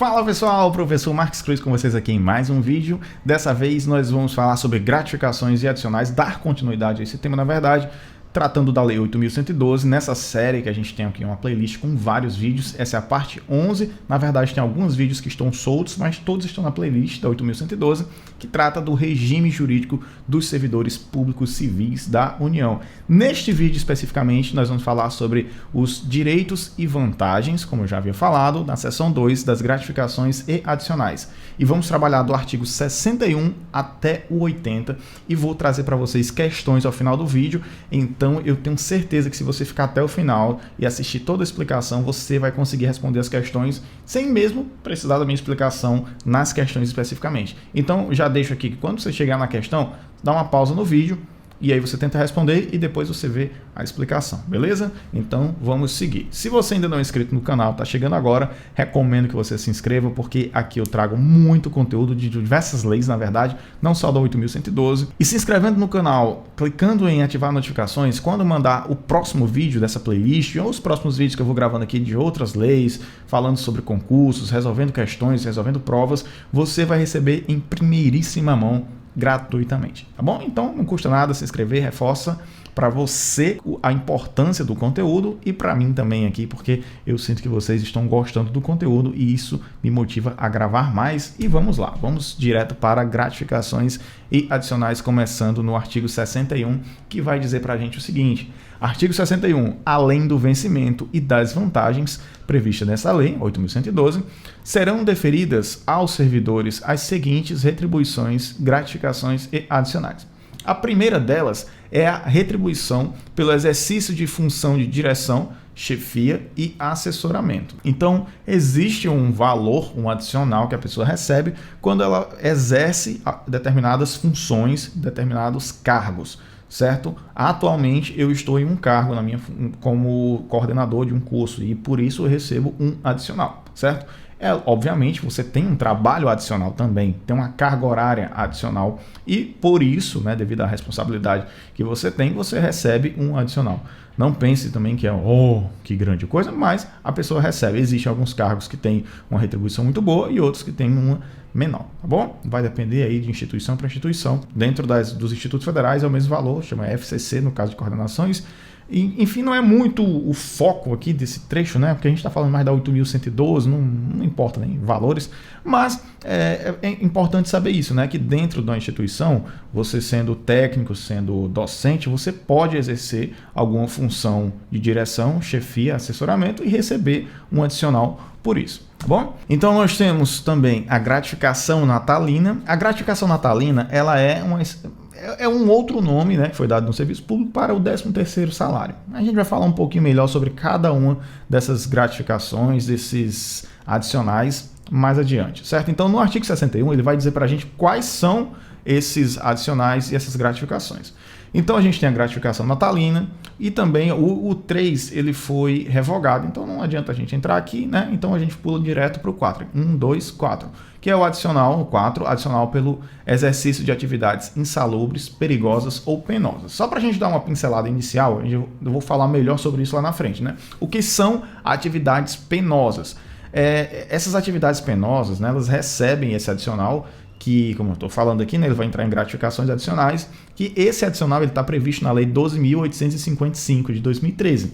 Fala pessoal, professor Marques Cruz com vocês aqui em mais um vídeo. Dessa vez nós vamos falar sobre gratificações e adicionais, dar continuidade a esse tema na verdade, tratando da Lei 8.112, nessa série que a gente tem aqui uma playlist com vários vídeos. Essa é a parte 11, na verdade tem alguns vídeos que estão soltos, mas todos estão na playlist da 8.112, que trata do regime jurídico dos servidores públicos civis da União. Neste vídeo especificamente nós vamos falar sobre os direitos e vantagens, como eu já havia falado, na seção 2 das gratificações e adicionais. E vamos trabalhar do artigo 61 até o 80 e vou trazer para vocês questões ao final do vídeo. Então eu tenho certeza que se você ficar até o final e assistir toda a explicação, você vai conseguir responder as questões sem mesmo precisar da minha explicação nas questões especificamente. Então já deixo aqui que quando você chegar na questão, dá uma pausa no vídeo e aí você tenta responder e depois você vê a explicação, beleza? Então vamos seguir. Se você ainda não é inscrito no canal, está chegando agora, recomendo que você se inscreva, porque aqui eu trago muito conteúdo de diversas leis, na verdade, não só da 8.112. E se inscrevendo no canal, clicando em ativar notificações, quando mandar o próximo vídeo dessa playlist, ou os próximos vídeos que eu vou gravando aqui de outras leis, falando sobre concursos, resolvendo questões, resolvendo provas, você vai receber em primeiríssima mão gratuitamente, tá bom? Então não custa nada se inscrever, reforça para você a importância do conteúdo e para mim também aqui, porque eu sinto que vocês estão gostando do conteúdo e isso me motiva a gravar mais. E vamos lá, vamos direto para gratificações e adicionais, começando no artigo 61, que vai dizer para a gente o seguinte: artigo 61, além do vencimento e das vantagens previstas nessa lei, 8.112, serão deferidas aos servidores as seguintes retribuições, gratificações e adicionais. A primeira delas é a retribuição pelo exercício de função de direção, chefia e assessoramento. Então, existe um valor, um adicional que a pessoa recebe quando ela exerce determinadas funções, determinados cargos, certo? Atualmente eu estou em um cargo como coordenador de um curso e por isso eu recebo um adicional, certo? Obviamente você tem um trabalho adicional também, tem uma carga horária adicional e por isso, né, devido à responsabilidade que você tem, você recebe um adicional. Não pense também que é, que grande coisa, mas a pessoa recebe. Existem alguns cargos que têm uma retribuição muito boa e outros que têm uma menor, tá bom? Vai depender aí de instituição para instituição. Dentro dos institutos federais é o mesmo valor, chama FCC no caso de coordenações. E, enfim, não é muito o foco aqui desse trecho, né? Porque a gente está falando mais da 8.112, não importa nem valores, mas é importante saber isso, né? Que dentro da instituição, você sendo técnico, sendo docente, você pode exercer alguma função de direção, chefia, assessoramento e receber um adicional por isso, tá bom? Então nós temos também a gratificação natalina. A gratificação natalina, ela é um outro nome, né, que foi dado no serviço público para o 13º salário. A gente vai falar um pouquinho melhor sobre cada uma dessas gratificações, desses adicionais mais adiante, certo? Então no artigo 61 ele vai dizer para a gente quais são esses adicionais e essas gratificações. Então a gente tem a gratificação natalina e também o 3 ele foi revogado, então não adianta a gente entrar aqui, né? Então a gente pula direto para o 4, 1, 2, 4, que é o adicional, o 4, adicional pelo exercício de atividades insalubres, perigosas ou penosas. Só para a gente dar uma pincelada inicial, eu vou falar melhor sobre isso lá na frente, né? O que são atividades penosas? Essas atividades penosas, né, elas recebem esse adicional que, como eu estou falando aqui, né, ele vai entrar em gratificações adicionais, que esse adicional está previsto na Lei 12.855 de 2013.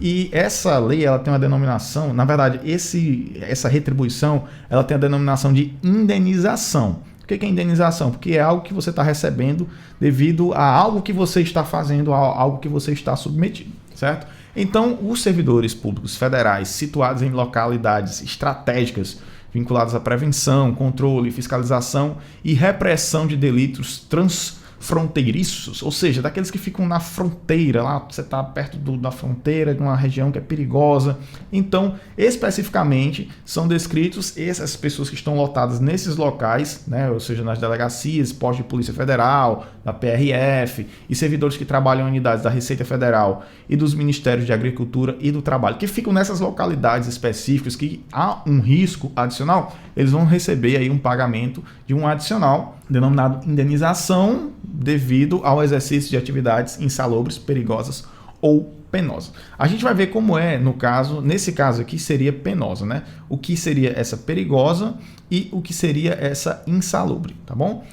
E essa lei ela tem uma denominação, na verdade, essa retribuição ela tem a denominação de indenização. O que é indenização? Porque é algo que você está recebendo devido a algo que você está fazendo, a algo que você está submetido, certo? Então, os servidores públicos federais situados em localidades estratégicas vinculados à prevenção, controle, fiscalização e repressão de delitos transfronteiriços, ou seja, daqueles que ficam na fronteira, lá você está perto da fronteira, de uma região que é perigosa. Então, especificamente, são descritos essas pessoas que estão lotadas nesses locais, né, ou seja, nas delegacias, postos de Polícia Federal, da PRF e servidores que trabalham em unidades da Receita Federal e dos Ministérios de Agricultura e do Trabalho, que ficam nessas localidades específicas que há um risco adicional, eles vão receber aí um pagamento de um adicional denominado indenização devido ao exercício de atividades insalubres, perigosas ou penosa. A gente vai ver como é no caso, nesse caso aqui seria penosa, né? O que seria essa perigosa e o que seria essa insalubre, tá bom?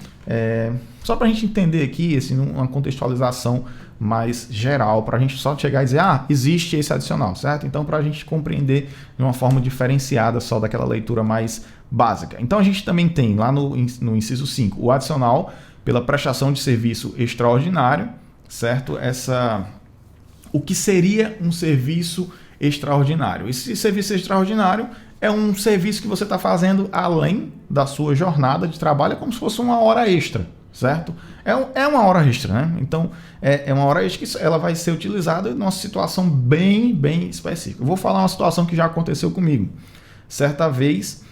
Só para a gente entender aqui, assim, uma contextualização mais geral, para a gente só chegar e dizer, existe esse adicional, certo? Então, para a gente compreender de uma forma diferenciada só daquela leitura mais básica. Então, a gente também tem lá no inciso 5, o adicional pela prestação de serviço extraordinário, certo? O que seria um serviço extraordinário? Esse serviço extraordinário é um serviço que você está fazendo além da sua jornada de trabalho, é como se fosse uma hora extra, certo? É uma hora extra, né? Então, é uma hora extra que ela vai ser utilizada numa situação bem específica. Eu vou falar uma situação que já aconteceu comigo. Certa vez,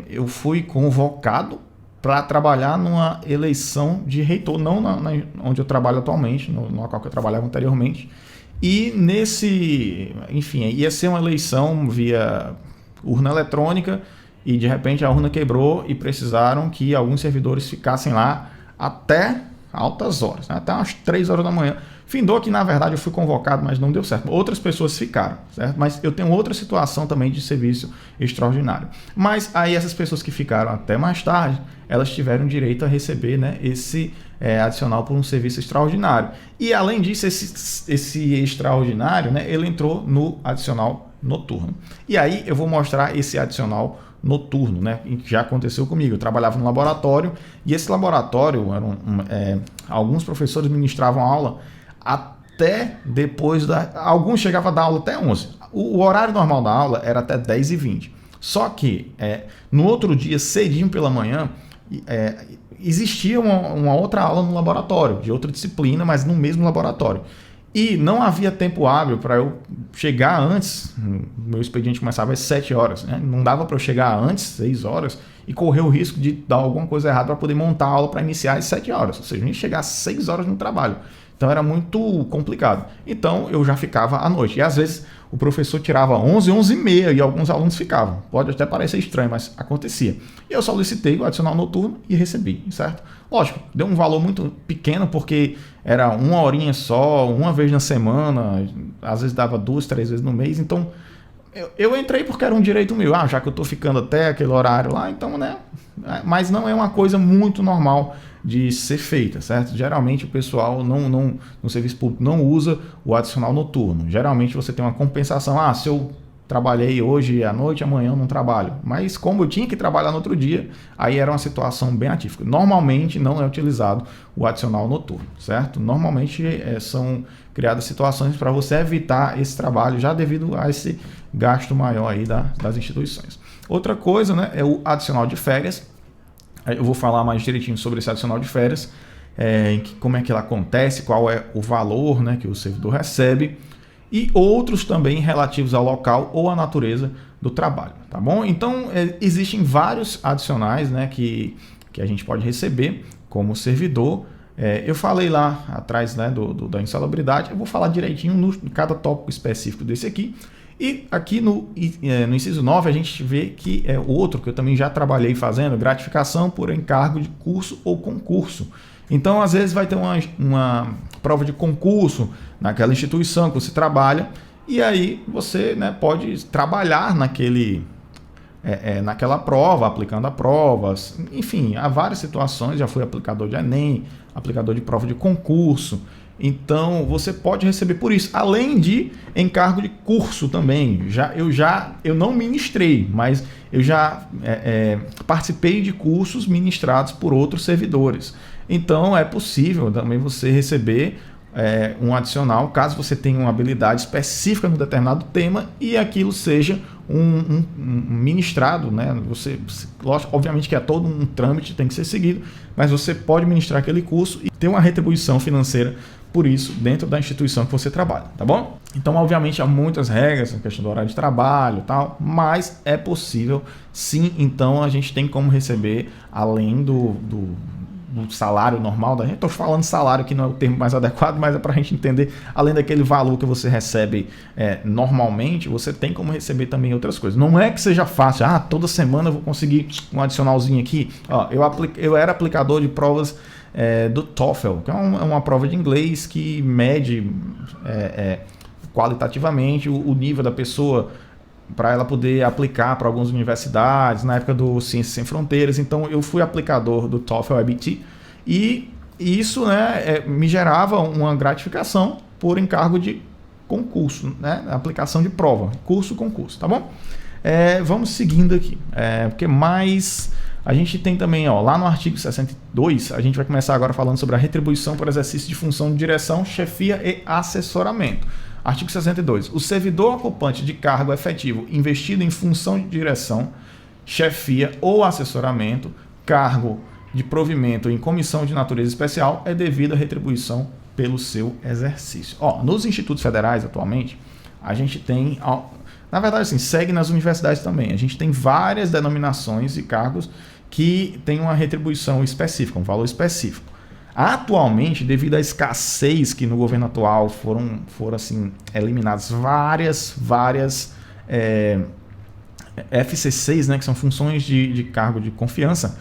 eu fui convocado para trabalhar numa eleição de reitor, não onde eu trabalho atualmente, no local que eu trabalhava anteriormente. E enfim, ia ser uma eleição via urna eletrônica e de repente a urna quebrou e precisaram que alguns servidores ficassem lá até altas horas, né? Até umas 3 horas da manhã. Findou que, na verdade, eu fui convocado, mas não deu certo. Outras pessoas ficaram, certo? Mas eu tenho outra situação também de serviço extraordinário. Mas aí essas pessoas que ficaram até mais tarde, elas tiveram direito a receber, né, esse adicional por um serviço extraordinário. E, além disso, esse extraordinário, né, ele entrou no adicional noturno. E aí eu vou mostrar esse adicional noturno, né, que já aconteceu comigo. Eu trabalhava no laboratório e esse laboratório, alguns professores ministravam aula até depois alguns chegavam a dar aula até 11. O horário normal da aula era até 10h20. Só que no outro dia, cedinho pela manhã, existia uma outra aula no laboratório, de outra disciplina, mas no mesmo laboratório. E não havia tempo hábil para eu chegar antes, meu expediente começava às 7 horas, né? Não dava para eu chegar antes, 6 horas, e correr o risco de dar alguma coisa errada para poder montar a aula para iniciar às 7 horas. Ou seja, a gente chegar às 6 horas no trabalho. Então era muito complicado. Então eu já ficava à noite. E às vezes o professor tirava 11, 11h30 e alguns alunos ficavam. Pode até parecer estranho, mas acontecia. E eu solicitei o adicional noturno e recebi, certo? Lógico, deu um valor muito pequeno porque era uma horinha só, uma vez na semana, às vezes dava 2, 3 vezes no mês. Então eu entrei porque era um direito meu. Já que eu estou ficando até aquele horário lá, então, né? Mas não é uma coisa muito normal de ser feita, certo? Geralmente o pessoal no serviço público não usa o adicional noturno. Geralmente você tem uma compensação. Se eu trabalhei hoje à noite, amanhã eu não trabalho. Mas como eu tinha que trabalhar no outro dia, aí era uma situação bem atípica. Normalmente não é utilizado o adicional noturno, certo? Normalmente são criadas situações para você evitar esse trabalho, já devido a esse gasto maior aí das instituições. Outra coisa, né, é o adicional de férias. Eu vou falar mais direitinho sobre esse adicional de férias, como é que ele acontece, qual é o valor, né, que o servidor recebe, e outros também relativos ao local ou à natureza do trabalho, tá bom? Então, existem vários adicionais, né, que a gente pode receber como servidor. Eu falei lá atrás, né, da insalubridade, eu vou falar direitinho em cada tópico específico desse aqui. E aqui no inciso 9 a gente vê que é outro que eu também já trabalhei fazendo, gratificação por encargo de curso ou concurso. Então, às vezes vai ter uma prova de concurso naquela instituição que você trabalha e aí você, né, pode trabalhar naquela prova, aplicando a provas. Enfim, há várias situações, já fui aplicador de Enem, aplicador de prova de concurso. Então, você pode receber por isso, além de encargo de curso também. Eu não ministrei, mas eu já participei de cursos ministrados por outros servidores. Então, é possível também você receber um adicional, caso você tenha uma habilidade específica no determinado tema e aquilo seja um ministrado, né? Lógico, obviamente que é todo um trâmite, tem que ser seguido, mas você pode ministrar aquele curso e ter uma retribuição financeira por isso dentro da instituição que você trabalha, tá bom? Então, obviamente, há muitas regras na questão do horário de trabalho e tal, mas é possível sim. Então, a gente tem como receber, além do salário normal da gente. Estou falando salário, que não é o termo mais adequado, mas é para a gente entender, além daquele valor que você recebe normalmente, você tem como receber também outras coisas. Não é que seja fácil, toda semana eu vou conseguir um adicionalzinho aqui. Eu era aplicador de provas do TOEFL, que é uma prova de inglês que mede qualitativamente o nível da pessoa para ela poder aplicar para algumas universidades, na época do Ciências Sem Fronteiras. Então eu fui aplicador do TOEFL IBT e isso, né, me gerava uma gratificação por encargo de concurso, né, aplicação de prova, concurso, tá bom? Vamos seguindo aqui, porque mais a gente tem também, ó, lá no artigo 62, a gente vai começar agora falando sobre a retribuição por exercício de função de direção, chefia e assessoramento. Artigo 62. O servidor ocupante de cargo efetivo investido em função de direção, chefia ou assessoramento, cargo de provimento em comissão de natureza especial, é devida a retribuição pelo seu exercício. Ó, nos institutos federais, atualmente, a gente tem, na verdade, assim, segue nas universidades também, a gente tem várias denominações e cargos que têm uma retribuição específica, um valor específico. Atualmente, devido à escassez que no governo atual foram assim, eliminadas várias FCCs, né, que são funções de cargo de confiança,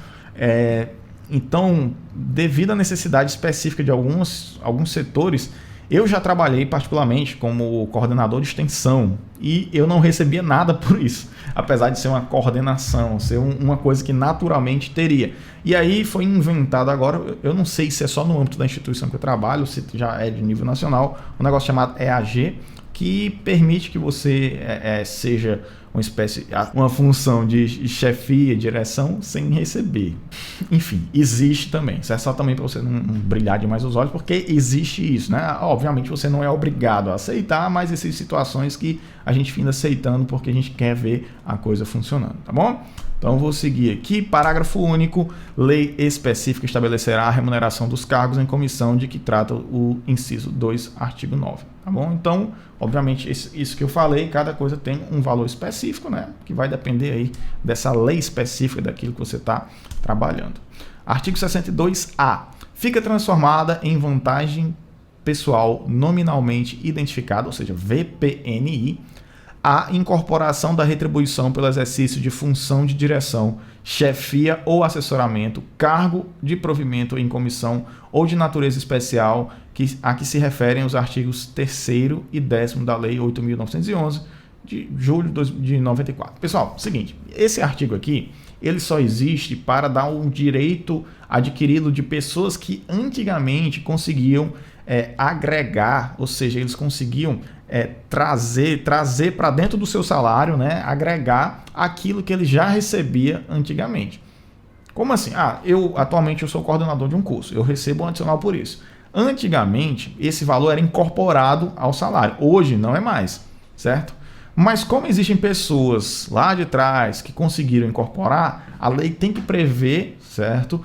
então, devido à necessidade específica de alguns setores, eu já trabalhei particularmente como coordenador de extensão e eu não recebia nada por isso, apesar de ser uma coordenação, ser uma coisa que naturalmente teria. E aí foi inventado agora, eu não sei se é só no âmbito da instituição que eu trabalho, se já é de nível nacional, um negócio chamado EAG, que permite que você seja uma função de chefia, direção, sem receber. Enfim, existe também. Isso é só também para você não brilhar demais os olhos, porque existe isso, né? Obviamente você não é obrigado a aceitar, mas existem situações que a gente finda aceitando porque a gente quer ver a coisa funcionando, tá bom? Então vou seguir aqui. Parágrafo único. Lei específica estabelecerá a remuneração dos cargos em comissão de que trata o inciso 2, artigo 9. Tá bom? Então, obviamente, isso que eu falei, cada coisa tem um valor específico, né? Que vai depender aí dessa lei específica daquilo que você está trabalhando. Artigo 62A. Fica transformada em vantagem pessoal nominalmente identificada, ou seja, VPNI, a incorporação da retribuição pelo exercício de função de direção, chefia ou assessoramento, cargo de provimento em comissão ou de natureza especial a que se referem os artigos 3º e 10º da Lei 8.911, de julho de 94. Pessoal, seguinte, esse artigo aqui, ele só existe para dar um direito adquirido de pessoas que antigamente conseguiam agregar, ou seja, eles conseguiam trazer para dentro do seu salário, né, agregar aquilo que ele já recebia antigamente. Como assim? Atualmente eu sou coordenador de um curso, eu recebo um adicional por isso. Antigamente, esse valor era incorporado ao salário, hoje não é mais, certo? Mas como existem pessoas lá de trás que conseguiram incorporar, a lei tem que prever, certo?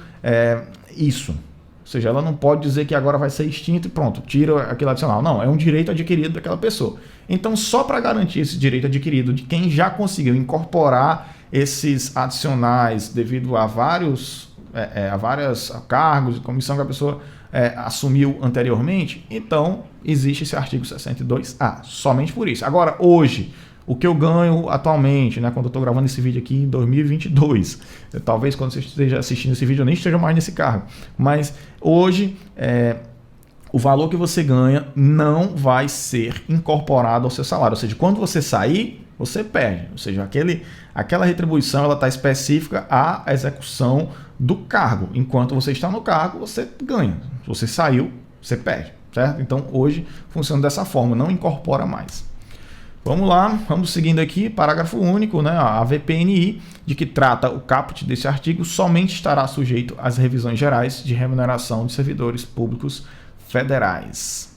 Isso. Ou seja, ela não pode dizer que agora vai ser extinto e pronto, tira aquele adicional. Não, é um direito adquirido daquela pessoa. Então, só para garantir esse direito adquirido de quem já conseguiu incorporar esses adicionais devido a vários cargos de comissão que a pessoa assumiu anteriormente, então existe esse artigo 62A, somente por isso. Agora, hoje, o que eu ganho atualmente, né, quando eu estou gravando esse vídeo aqui em 2022, talvez quando você esteja assistindo esse vídeo eu nem esteja mais nesse cargo, mas hoje o valor que você ganha não vai ser incorporado ao seu salário, ou seja, quando você sair, você perde, ou seja, aquela retribuição ela está específica à execução do cargo, enquanto você está no cargo, você ganha, se você saiu, você perde, certo? Então hoje funciona dessa forma, não incorpora mais. Vamos lá, vamos seguindo aqui, parágrafo único, né? A VPNI, de que trata o caput desse artigo, somente estará sujeito às revisões gerais de remuneração de servidores públicos federais.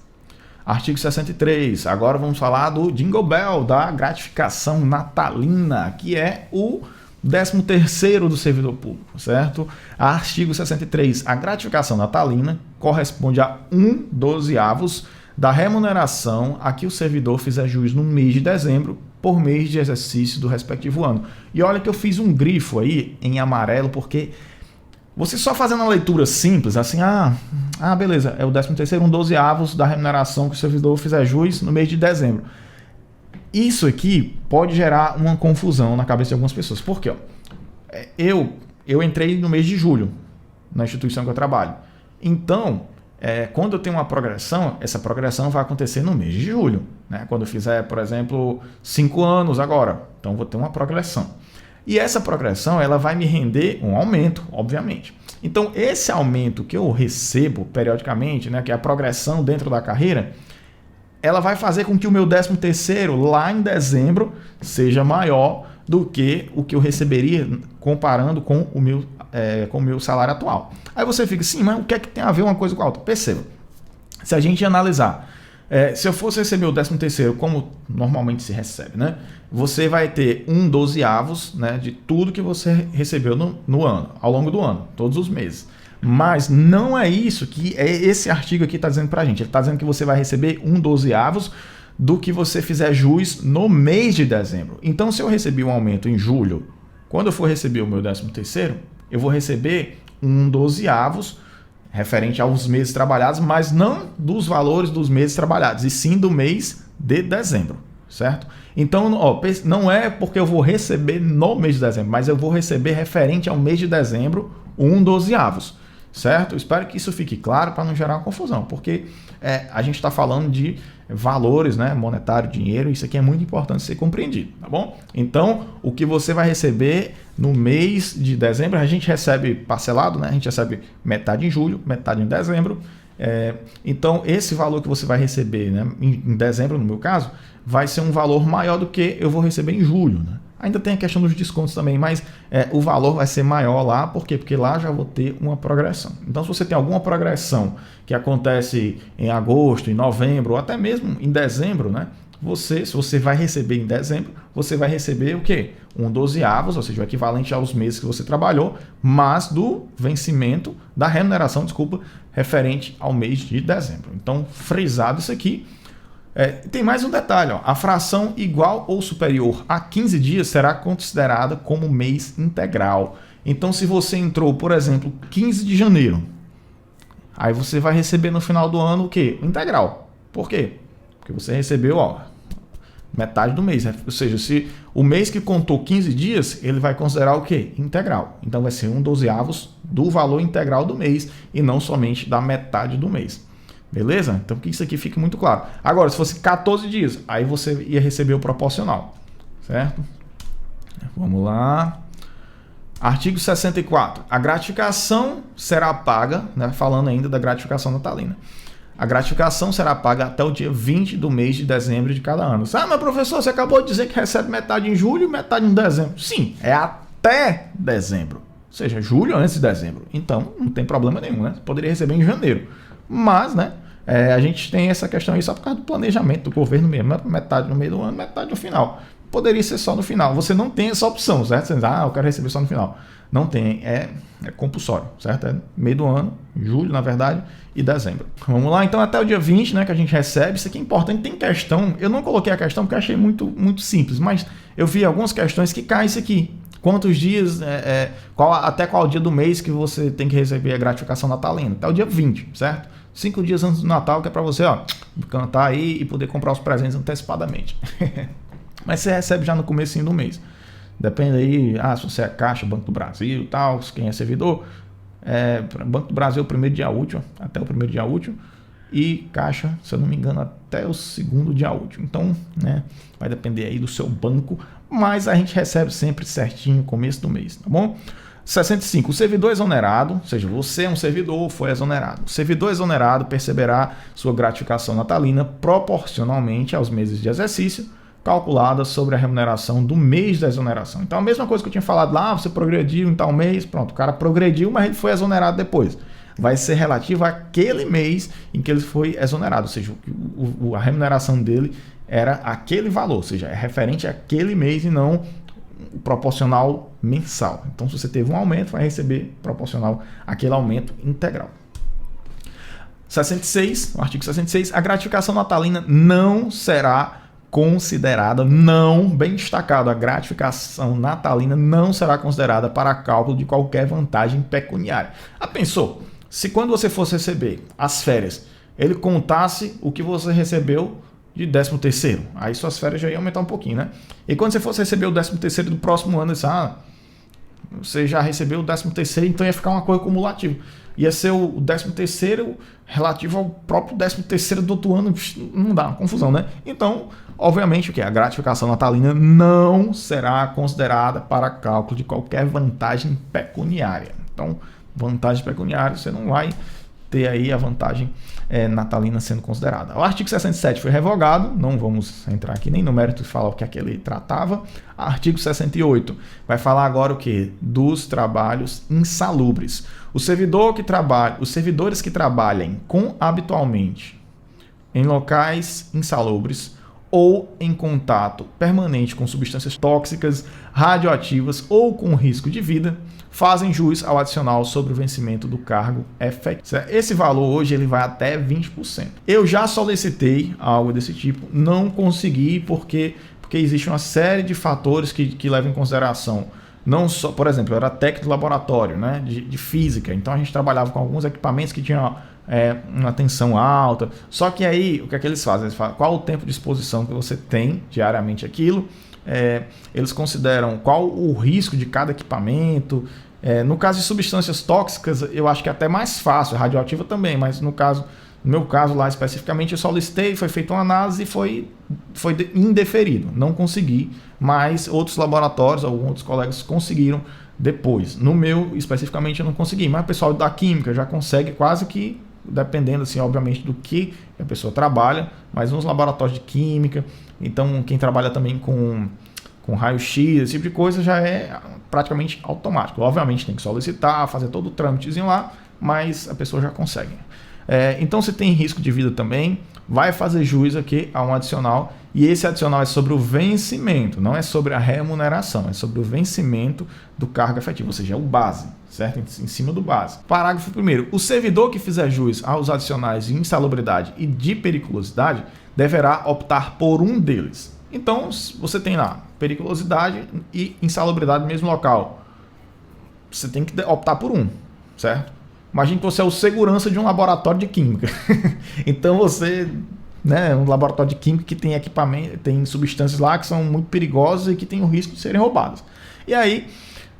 Artigo 63, agora vamos falar do Jingle Bell, da gratificação natalina, que é o 13º do servidor público, certo? Artigo 63, a gratificação natalina corresponde a 1/12 da remuneração a que o servidor fizer jus no mês de dezembro por mês de exercício do respectivo ano. E olha que eu fiz um grifo aí em amarelo, porque você só fazendo a leitura simples, assim, beleza, é o 13º, 1/12 da remuneração que o servidor fizer jus no mês de dezembro. Isso aqui pode gerar uma confusão na cabeça de algumas pessoas. Por quê? Eu entrei no mês de julho na instituição que eu trabalho. Então, quando eu tenho uma progressão, essa progressão vai acontecer no mês de julho, né? Quando eu fizer, por exemplo, 5 anos agora, então vou ter uma progressão. E essa progressão ela vai me render um aumento, obviamente. Então, esse aumento que eu recebo periodicamente, né, que é a progressão dentro da carreira, ela vai fazer com que o meu 13º lá em dezembro seja maior do que o que eu receberia comparando com o meu salário atual. Aí você fica assim, mas o que é que tem a ver uma coisa com a outra? Perceba, se a gente analisar, se eu fosse receber o 13º como normalmente se recebe, né? Você vai ter 1/12, né, de tudo que você recebeu no ano, ao longo do ano, todos os meses. Mas não é isso que esse artigo aqui está dizendo para a gente. Ele está dizendo que você vai receber 1/12 do que você fizer jus no mês de dezembro. Então, se eu recebi um aumento em julho, quando eu for receber o meu 13º, eu vou receber 1/12 referente aos meses trabalhados, mas não dos valores dos meses trabalhados, e sim do mês de dezembro, certo? Então, não é porque eu vou receber no mês de dezembro, mas eu vou receber referente ao mês de dezembro 1/12, certo? Espero que isso fique claro para não gerar uma confusão, porque a gente está falando de valores, né, monetário, dinheiro, isso aqui é muito importante ser compreendido, tá bom? Então, o que você vai receber no mês de dezembro, a gente recebe parcelado, né? A gente recebe metade em julho, metade em dezembro. Então, esse valor que você vai receber, né, em dezembro, no meu caso, vai ser um valor maior do que eu vou receber em julho, né? Ainda tem a questão dos descontos também, mas o valor vai ser maior lá, por quê? Porque lá já vou ter uma progressão. Então, se você tem alguma progressão que acontece em agosto, em novembro, ou até mesmo em dezembro, né? Se você vai receber em dezembro, você vai receber o quê? 1/12, ou seja, o equivalente aos meses que você trabalhou, mas do vencimento da remuneração, referente ao mês de dezembro. Então, frisado isso aqui. Tem mais um detalhe, ó. A fração igual ou superior a 15 dias será considerada como mês integral. Então, se você entrou, por exemplo, 15 de janeiro, aí você vai receber no final do ano o quê? Integral. Por quê? Porque você recebeu metade do mês. Ou seja, se o mês que contou 15 dias, ele vai considerar o quê? Integral. Então, vai ser 1/12 do valor integral do mês e não somente da metade do mês. Beleza? Então que isso aqui fique muito claro. Agora, se fosse 14 dias, aí você ia receber o proporcional. Certo? Vamos lá. Artigo 64. A gratificação será paga, né, falando ainda da gratificação natalina. A gratificação será paga até o dia 20 do mês de dezembro de cada ano. Mas professor, você acabou de dizer que recebe metade em julho e metade em dezembro. Sim, é até dezembro. Ou seja, julho antes de dezembro. Então, não tem problema nenhum, né? Você poderia receber em janeiro. Mas, né? A gente tem essa questão aí só por causa do planejamento do governo mesmo, metade no meio do ano, metade no final. Poderia ser só no final. Você não tem essa opção, certo? Você diz, eu quero receber só no final. Não tem, é compulsório, certo? É meio do ano, julho, na verdade, e dezembro. Vamos lá, então, até o dia 20, né, que a gente recebe. Isso aqui é importante, tem questão. Eu não coloquei a questão porque eu achei muito, muito simples, mas eu vi algumas questões que caem isso aqui. Quantos dias, até qual dia do mês que você tem que receber a gratificação natalina? Até o dia 20, certo? 5 dias antes do Natal, que é para você cantar aí e poder comprar os presentes antecipadamente. Mas você recebe já no comecinho do mês. Depende aí, se você é Caixa, Banco do Brasil e tal, quem é servidor. Banco do Brasil, o primeiro dia útil, até o primeiro dia útil. E Caixa, se eu não me engano, até o segundo dia útil. Então, né, vai depender aí do seu banco. Mas a gente recebe sempre certinho no começo do mês, tá bom? 65. O servidor exonerado, ou seja, você é um servidor, foi exonerado. O servidor exonerado perceberá sua gratificação natalina proporcionalmente aos meses de exercício, calculada sobre a remuneração do mês da exoneração. Então, a mesma coisa que eu tinha falado lá, você progrediu em tal mês, pronto, o cara progrediu, mas ele foi exonerado depois. Vai ser relativo àquele mês em que ele foi exonerado, ou seja, a remuneração dele era aquele valor, ou seja, é referente àquele mês e não proporcional mensal. Então, se você teve um aumento, vai receber proporcional àquele aumento integral. 66, o artigo 66, a gratificação natalina não será considerada, bem destacado, a gratificação natalina não será considerada para cálculo de qualquer vantagem pecuniária. Pensou? Se quando você fosse receber as férias, ele contasse o que você recebeu de 13º, aí suas férias já iam aumentar um pouquinho, né? E quando você fosse receber o 13º do próximo ano, você já recebeu o 13º, então ia ficar uma coisa cumulativa. Ia ser o 13º relativo ao próprio 13º do outro ano, não dá, confusão, né? Então, obviamente, o que? A gratificação natalina não será considerada para cálculo de qualquer vantagem pecuniária. Então, vantagem pecuniária, você não vai ter aí a vantagem natalina sendo considerada. O artigo 67 foi revogado, não vamos entrar aqui nem no mérito de falar o que ele tratava. Artigo 68 vai falar agora o que? Dos trabalhos insalubres. Os servidores que trabalhem habitualmente em locais insalubres ou em contato permanente com substâncias tóxicas, radioativas ou com risco de vida, fazem jus ao adicional sobre o vencimento do cargo efetivo. Esse valor hoje ele vai até 20%. Eu já solicitei algo desse tipo, não consegui porque existe uma série de fatores que levam em consideração. Não só, por exemplo, eu era técnico de laboratório, né, de física, então a gente trabalhava com alguns equipamentos que tinham uma tensão alta. Só que aí, o que é que eles fazem? Eles falam qual o tempo de exposição que você tem diariamente aquilo. Eles consideram qual o risco de cada equipamento. No caso de substâncias tóxicas, eu acho que é até mais fácil, radioativa também, mas no meu caso lá especificamente, eu solicitei, foi feita uma análise e foi indeferido. Não consegui, mas outros laboratórios, alguns outros colegas conseguiram depois. No meu, especificamente, eu não consegui, mas o pessoal da química já consegue quase que, dependendo, assim, obviamente, do que a pessoa trabalha, mas nos laboratórios de química, então quem trabalha também com raio-x, esse tipo de coisa já é praticamente automático. Obviamente tem que solicitar, fazer todo o trâmitezinho lá, mas a pessoa já consegue. Então se tem risco de vida também, vai fazer jus aqui a um adicional, e esse adicional é sobre o vencimento, não é sobre a remuneração, é sobre o vencimento do cargo efetivo, ou seja, é o base, certo? Em cima do base. Parágrafo 1º. O servidor que fizer jus aos adicionais de insalubridade e de periculosidade deverá optar por um deles. Então, você tem lá periculosidade e insalubridade no mesmo local. Você tem que optar por um, certo? Imagine que você é o segurança de um laboratório de química. Então você, um laboratório de química que tem equipamento, tem substâncias lá que são muito perigosas e que tem o risco de serem roubadas. E aí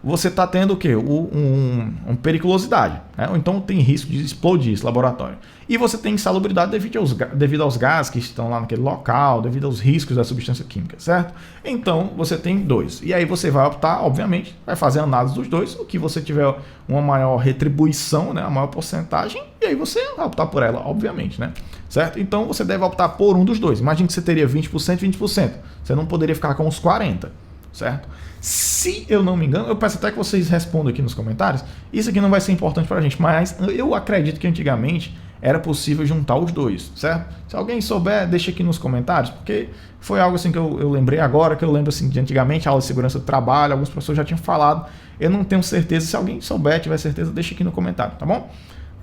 você está tendo o quê? Uma periculosidade, né? Ou então tem risco de explodir esse laboratório. E você tem insalubridade devido aos gases que estão lá naquele local, devido aos riscos da substância química, certo? Então você tem dois. E aí você vai optar, obviamente, vai fazer a análise dos dois, o que você tiver uma maior retribuição, né, a maior porcentagem, e aí você vai optar por ela, obviamente, né? Certo? Então você deve optar por um dos dois. Imagine que você teria 20%, 20%. Você não poderia ficar com os 40%. Certo? Se eu não me engano, eu peço até que vocês respondam aqui nos comentários. Isso aqui não vai ser importante para a gente, mas eu acredito que antigamente era possível juntar os dois, certo? Se alguém souber, deixa aqui nos comentários, porque foi algo assim que eu lembrei agora, que eu lembro assim de antigamente, aula de segurança do trabalho, alguns professores já tinham falado. Eu não tenho certeza, se alguém souber, tiver certeza, deixa aqui no comentário, tá bom?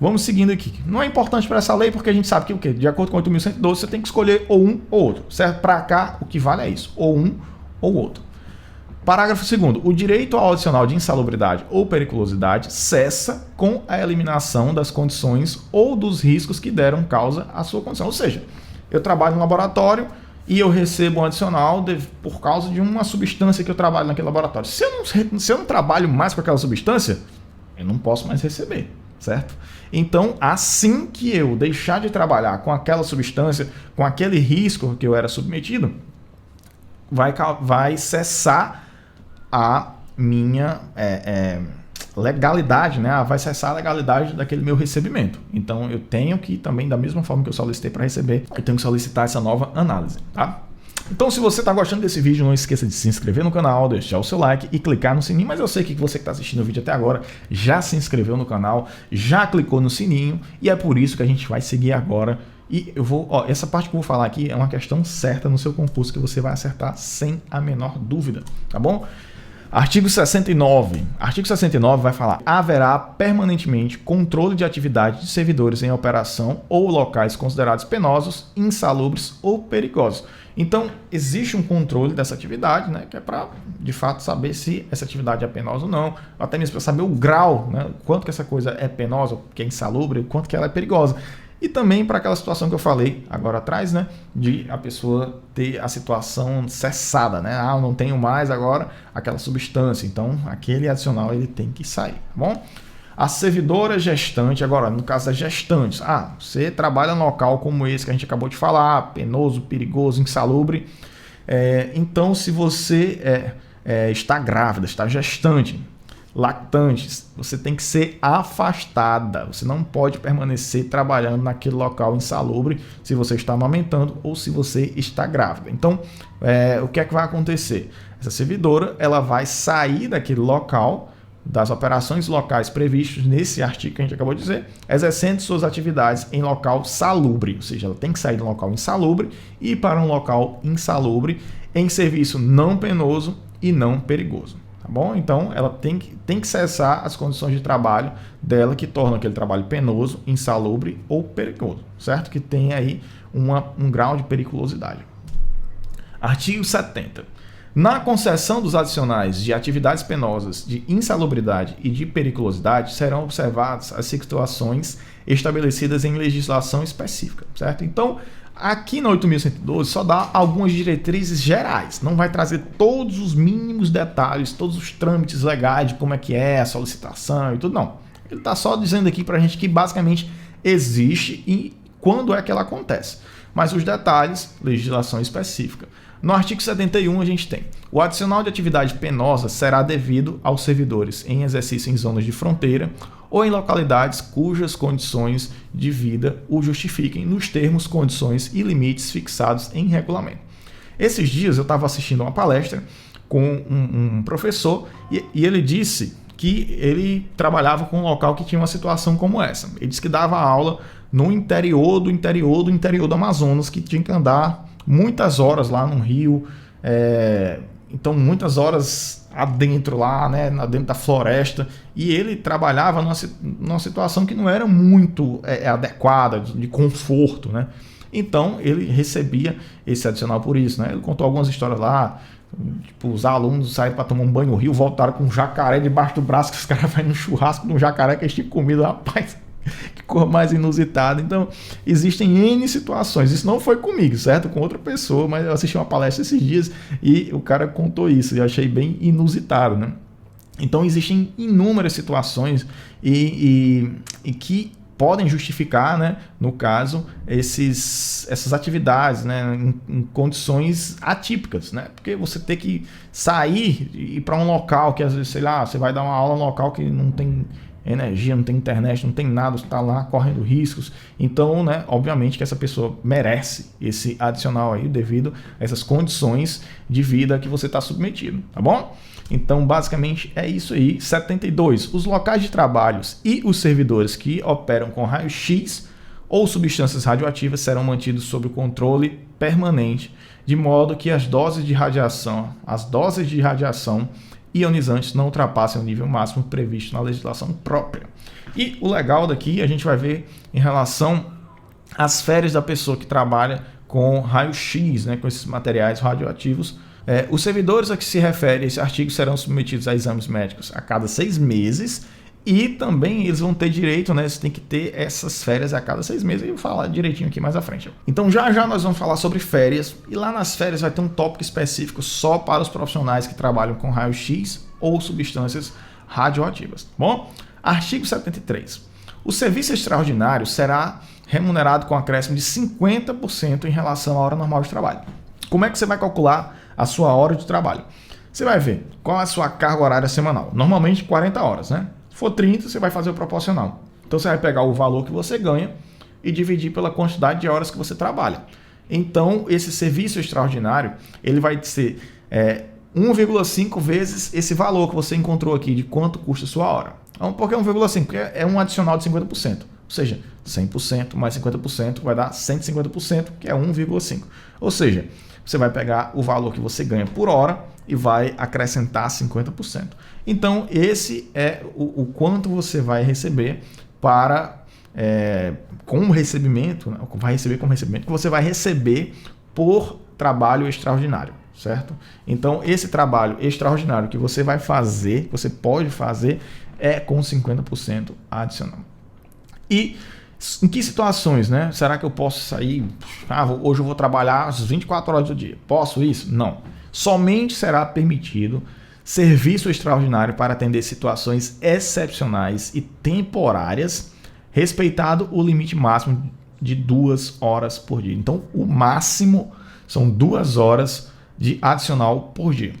Vamos seguindo aqui. Não é importante para essa lei, porque a gente sabe que o quê? De acordo com 8.112, você tem que escolher ou um ou outro, certo? Para cá, o que vale é isso, ou um ou outro. Parágrafo 2º. O direito ao adicional de insalubridade ou periculosidade cessa com a eliminação das condições ou dos riscos que deram causa à sua condição. Ou seja, eu trabalho no laboratório e eu recebo um adicional por causa de uma substância que eu trabalho naquele laboratório. Se eu não trabalho mais com aquela substância, eu não posso mais receber, certo? Então, assim que eu deixar de trabalhar com aquela substância, com aquele risco que eu era submetido, vai cessar a minha legalidade, né? Vai cessar a legalidade daquele meu recebimento. Então eu tenho que também, da mesma forma que eu solicitei para receber, eu tenho que solicitar essa nova análise, tá? Então, se você está gostando desse vídeo, não esqueça de se inscrever no canal, deixar o seu like e clicar no sininho. Mas eu sei que você que está assistindo o vídeo até agora já se inscreveu no canal, já clicou no sininho, e é por isso que a gente vai seguir agora. E eu vou, essa parte que eu vou falar aqui é uma questão certa no seu concurso que você vai acertar sem a menor dúvida, tá bom? Artigo 69. Artigo 69 vai falar: haverá permanentemente controle de atividade de servidores em operação ou locais considerados penosos, insalubres ou perigosos. Então, existe um controle dessa atividade, né, que é para, de fato, saber se essa atividade é penosa ou não, até mesmo para saber o grau, né, o quanto que essa coisa é penosa, que é insalubre, o quanto que ela é perigosa. E também para aquela situação que eu falei agora atrás, né, de a pessoa ter a situação cessada, né? Ah, eu não tenho mais agora aquela substância, então aquele adicional ele tem que sair, tá bom? A servidora gestante, agora no caso das gestantes, você trabalha num local como esse que a gente acabou de falar, penoso, perigoso, insalubre, então se você está grávida, está gestante, lactantes, você tem que ser afastada. Você não pode permanecer trabalhando naquele local insalubre se você está amamentando ou se você está grávida. Então, o que é que vai acontecer? Essa servidora ela vai sair daquele local, das operações locais previstas nesse artigo que a gente acabou de dizer, exercendo suas atividades em local salubre, ou seja, ela tem que sair de um local insalubre e ir para um local insalubre em serviço não penoso e não perigoso. Tá bom? Então, ela tem que cessar as condições de trabalho dela que tornam aquele trabalho penoso, insalubre ou perigoso, certo? Que tem aí um grau de periculosidade. Artigo 70. Na concessão dos adicionais de atividades penosas, de insalubridade e de periculosidade, serão observadas as situações estabelecidas em legislação específica, certo? Então, aqui na 8.112 só dá algumas diretrizes gerais, não vai trazer todos os mínimos detalhes, todos os trâmites legais de como é que é a solicitação e tudo, não. Ele está só dizendo aqui para a gente que basicamente existe e quando é que ela acontece. Mas os detalhes, legislação específica. No artigo 71 a gente tem: o adicional de atividade penosa será devido aos servidores em exercício em zonas de fronteira ou em localidades cujas condições de vida o justifiquem nos termos, condições e limites fixados em regulamento. Esses dias eu estava assistindo uma palestra com um professor e ele disse que ele trabalhava com um local que tinha uma situação como essa. Ele disse que dava aula no interior do Amazonas, que tinha que andar muitas horas lá no rio, então muitas horas adentro lá, né, dentro da floresta, e ele trabalhava numa situação que não era muito adequada, de conforto, né? Então ele recebia esse adicional por isso, né? Ele contou algumas histórias lá, tipo, os alunos saíram para tomar um banho no rio, voltaram com um jacaré debaixo do braço, que os caras vão no churrasco de um jacaré que eles tinham comido, rapaz. Que cor mais inusitada. Então, existem N situações. Isso não foi comigo, certo? Com outra pessoa, mas eu assisti uma palestra esses dias e o cara contou isso. E eu achei bem inusitado, né? Então, existem inúmeras situações e que podem justificar, né, no caso, essas atividades, né, em condições atípicas, né? Porque você ter que sair e ir para um local que, às vezes, sei lá, você vai dar uma aula num local que não tem energia, não tem internet, não tem nada, você está lá correndo riscos. Então, né, obviamente que essa pessoa merece esse adicional aí devido a essas condições de vida que você está submetido, tá bom? Então, basicamente é isso aí. 72. Os locais de trabalhos e os servidores que operam com raio-x ou substâncias radioativas serão mantidos sob controle permanente, de modo que as doses de radiação ionizantes não ultrapassem o nível máximo previsto na legislação própria. E o legal daqui a gente vai ver em relação às férias da pessoa que trabalha com raio-x, né, com esses materiais radioativos. Os servidores a que se refere esse artigo serão submetidos a exames médicos a cada 6 meses e também eles vão ter direito, né, eles têm que ter essas férias a cada 6 meses. Eu vou falar direitinho aqui mais à frente. Então já nós vamos falar sobre férias e lá nas férias vai ter um tópico específico só para os profissionais que trabalham com raio-x ou substâncias radioativas. Bom, artigo 73. O serviço extraordinário será remunerado com acréscimo de 50% em relação à hora normal de trabalho. Como é que você vai calcular a sua hora de trabalho? Você vai ver qual é a sua carga horária semanal. Normalmente 40 horas, né? Se for 30, você vai fazer o proporcional. Então você vai pegar o valor que você ganha e dividir pela quantidade de horas que você trabalha. Então esse serviço extraordinário ele vai ser 1,5 vezes esse valor que você encontrou aqui de quanto custa a sua hora. Então, por que 1,5? Porque é um adicional de 50%. Ou seja, 100% mais 50% vai dar 150%, que é 1,5. Ou seja, você vai pegar o valor que você ganha por hora e vai acrescentar 50%. Então, esse é o quanto você vai receber com o recebimento, né? Vai receber com o recebimento que você vai receber por trabalho extraordinário, certo? Então, esse trabalho extraordinário que você vai fazer, você pode fazer, é com 50% adicional. E Em que situações, né? Será que eu posso sair? Hoje eu vou trabalhar às 24 horas do dia. Posso isso? Não. Somente será permitido serviço extraordinário para atender situações excepcionais e temporárias, respeitado o limite máximo de 2 horas por dia. Então, o máximo são 2 horas de adicional por dia.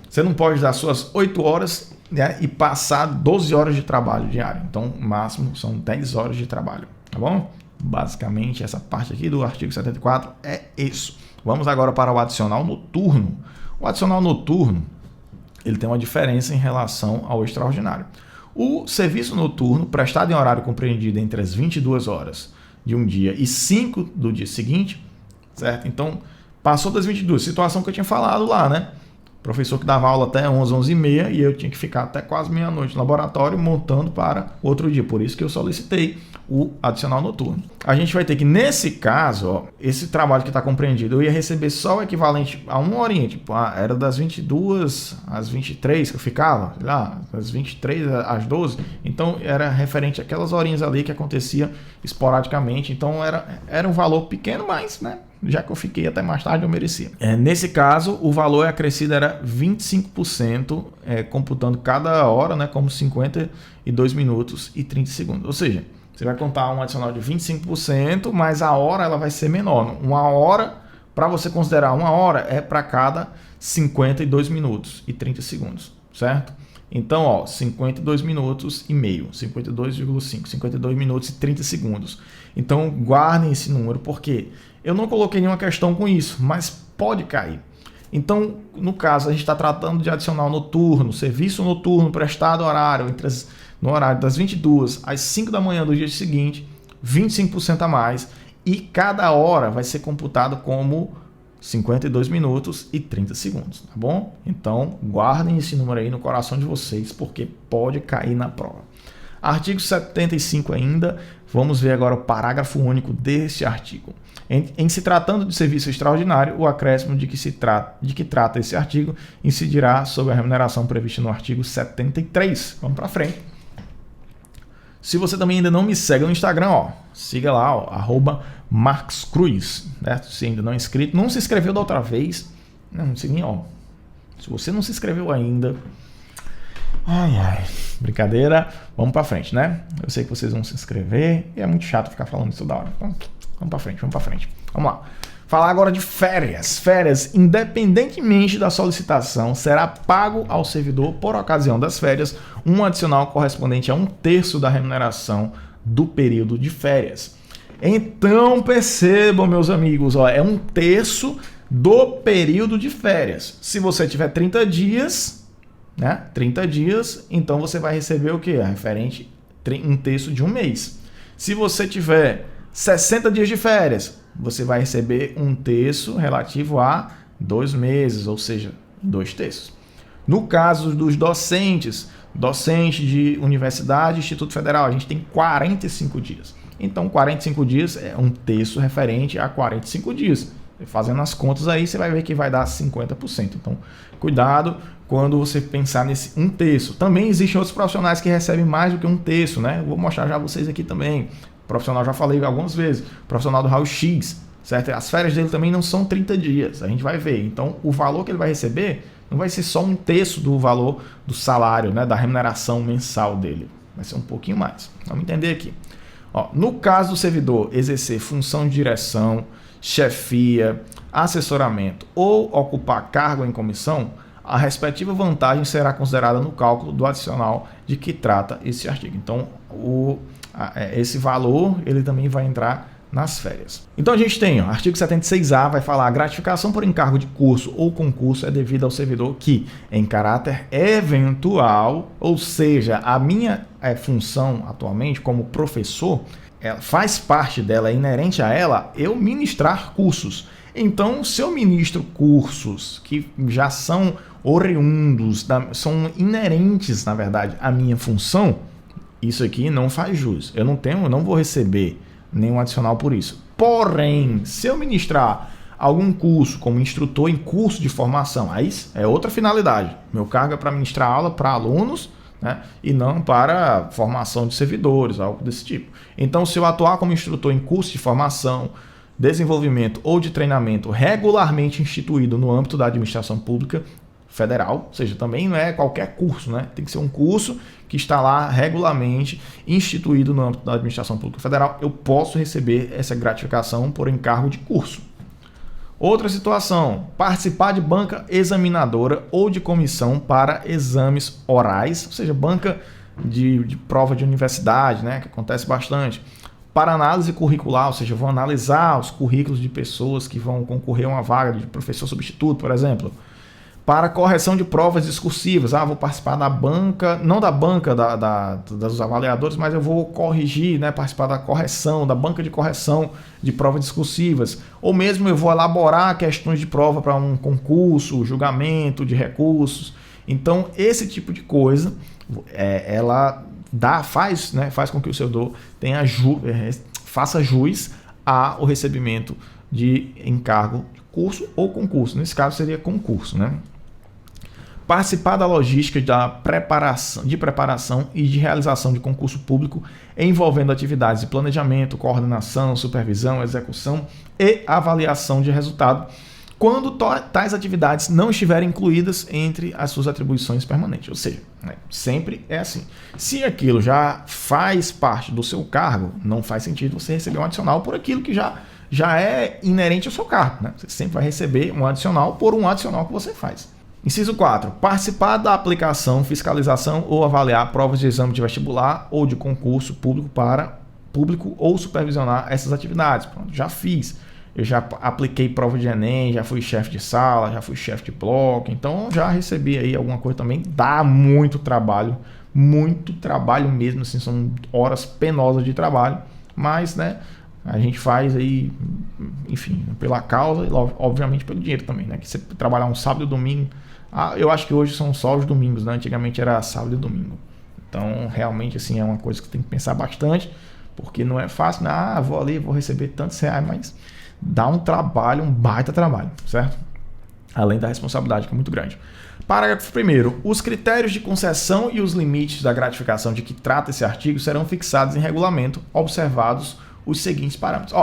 Você não pode dar suas 8 horas, né, e passar 12 horas de trabalho diário. Então, o máximo são 10 horas de trabalho. Tá bom? Basicamente, essa parte aqui do artigo 74 é isso. Vamos agora para o adicional noturno. O adicional noturno, ele tem uma diferença em relação ao extraordinário. O serviço noturno, prestado em horário compreendido entre as 22 horas de um dia e 5 do dia seguinte, certo? Então, passou das 22, situação que eu tinha falado lá, né? Professor que dava aula até 11, 11h30 e eu tinha que ficar até quase meia-noite no laboratório montando para outro dia. Por isso que eu solicitei o adicional noturno. A gente vai ter que, nesse caso, ó, esse trabalho que está compreendido, eu ia receber só o equivalente a 1 horinha. Tipo, era das 22 às 23 que eu ficava, sei lá, das 23 às 12. Então, era referente àquelas horinhas ali que acontecia esporadicamente. Então, era um valor pequeno, mas, né? Já que eu fiquei até mais tarde, eu merecia. Nesse caso, o valor acrescido era 25%, computando cada hora, né, como 52 minutos e 30 segundos. Ou seja, você vai contar um adicional de 25%, mas a hora ela vai ser menor. Uma hora, para você considerar uma hora, é para cada 52 minutos e 30 segundos, certo? Então, ó, 52 minutos e meio, 52,5, 52 minutos e 30 segundos. Então, guardem esse número, porque eu não coloquei nenhuma questão com isso, mas pode cair. Então, no caso, a gente está tratando de adicional noturno, serviço noturno prestado horário no horário das 22 às 5 da manhã do dia seguinte, 25% a mais, e cada hora vai ser computado como 52 minutos e 30 segundos, tá bom? Então, guardem esse número aí no coração de vocês, porque pode cair na prova. Artigo 75 ainda, vamos ver agora o parágrafo único deste artigo. Em se tratando de serviço extraordinário, o acréscimo de que trata esse artigo incidirá sobre a remuneração prevista no artigo 73. Vamos para frente. Se você também ainda não me segue no Instagram, ó, siga lá, ó, @marcoscruz, né? Se ainda não é inscrito, não se inscreveu da outra vez, não sei nem, ó. Se você não se inscreveu ainda, brincadeira, vamos para frente, né? Eu sei que vocês vão se inscrever e é muito chato ficar falando isso toda hora. Então, vamos para frente, vamos para frente. Vamos lá. Falar agora de férias. Férias, independentemente da solicitação, será pago ao servidor, por ocasião das férias, um adicional correspondente a 1/3 da remuneração do período de férias. Então, percebam, meus amigos, ó, é 1/3 do período de férias. Se você tiver 30 dias, né? 30 dias, então você vai receber o quê? Referente 1/3 de um mês. Se você tiver 60 dias de férias, você vai receber 1/3 relativo a 2 meses, ou seja, 2/3. No caso dos docentes de universidade, Instituto Federal, a gente tem 45 dias. Então, 45 dias é 1/3 referente a 45 dias. Fazendo as contas aí, você vai ver que vai dar 50%. Então, cuidado quando você pensar nesse 1/3. Também existem outros profissionais que recebem mais do que 1/3, né? Eu vou mostrar já vocês aqui também. Profissional, já falei algumas vezes, profissional do raio-x, certo? As férias dele também não são 30 dias, a gente vai ver. Então, o valor que ele vai receber não vai ser só 1/3 do valor do salário, né, da remuneração mensal dele. Vai ser um pouquinho mais. Vamos entender aqui. Ó, no caso do servidor exercer função de direção, chefia, assessoramento ou ocupar cargo em comissão, a respectiva vantagem será considerada no cálculo do adicional de que trata esse artigo. Então, esse valor ele também vai entrar nas férias. Então a gente tem, ó, artigo 76A vai falar: a gratificação por encargo de curso ou concurso é devida ao servidor que, em caráter eventual, ou seja, a minha função atualmente como professor, faz parte dela, é inerente a ela, eu ministrar cursos. Então, se eu ministro cursos que já são oriundos, são inerentes, na verdade, à minha função, isso aqui não faz jus. Eu não vou receber nenhum adicional por isso. Porém, se eu ministrar algum curso como instrutor em curso de formação, aí é outra finalidade. Meu cargo é para ministrar aula para alunos né? E não para formação de servidores, algo desse tipo. Então, se eu atuar como instrutor em curso de formação, desenvolvimento ou de treinamento regularmente instituído no âmbito da administração pública federal, ou seja, também não é qualquer curso, né? Tem que ser um curso que está lá regularmente instituído no âmbito da administração pública federal, eu posso receber essa gratificação por encargo de curso. Outra situação, participar de banca examinadora ou de comissão para exames orais, ou seja, banca de prova de universidade, né, que acontece bastante. Para análise curricular, ou seja, vou analisar os currículos de pessoas que vão concorrer a uma vaga de professor substituto, por exemplo. Para correção de provas discursivas, vou participar da banca, não da banca dos avaliadores, mas eu vou corrigir, né, participar da correção, da banca de correção de provas discursivas. Ou mesmo eu vou elaborar questões de prova para um concurso, julgamento de recursos. Então, esse tipo de coisa, ela faz com que o servidor faça jus ao recebimento de encargo de curso ou concurso. Nesse caso, seria concurso, né? Participar da logística de preparação e de realização de concurso público envolvendo atividades de planejamento, coordenação, supervisão, execução e avaliação de resultado, quando tais atividades não estiverem incluídas entre as suas atribuições permanentes. Ou seja, né, sempre é assim. Se aquilo já faz parte do seu cargo, não faz sentido você receber um adicional por aquilo que já é inerente ao seu cargo, né? Você sempre vai receber um adicional por um adicional que você faz. Inciso 4. Participar da aplicação, fiscalização ou avaliar provas de exame de vestibular ou de concurso público ou supervisionar essas atividades. Pronto, já fiz. Eu já apliquei prova de Enem, já fui chefe de sala, já fui chefe de bloco, então já recebi aí alguma coisa também. Dá muito trabalho mesmo, assim, são horas penosas de trabalho, mas, né, a gente faz aí, enfim, pela causa e obviamente pelo dinheiro também, né, que você trabalhar um sábado e domingo, eu acho que hoje são só os domingos, né, antigamente era sábado e domingo, então realmente assim é uma coisa que tem que pensar bastante, porque não é fácil, né? Vou ali, vou receber tantos reais, mas dá um trabalho, um baita trabalho, certo? Além da responsabilidade que é muito grande. Parágrafo 1º. Os critérios de concessão e os limites da gratificação de que trata esse artigo serão fixados em regulamento, observados os seguintes parâmetros.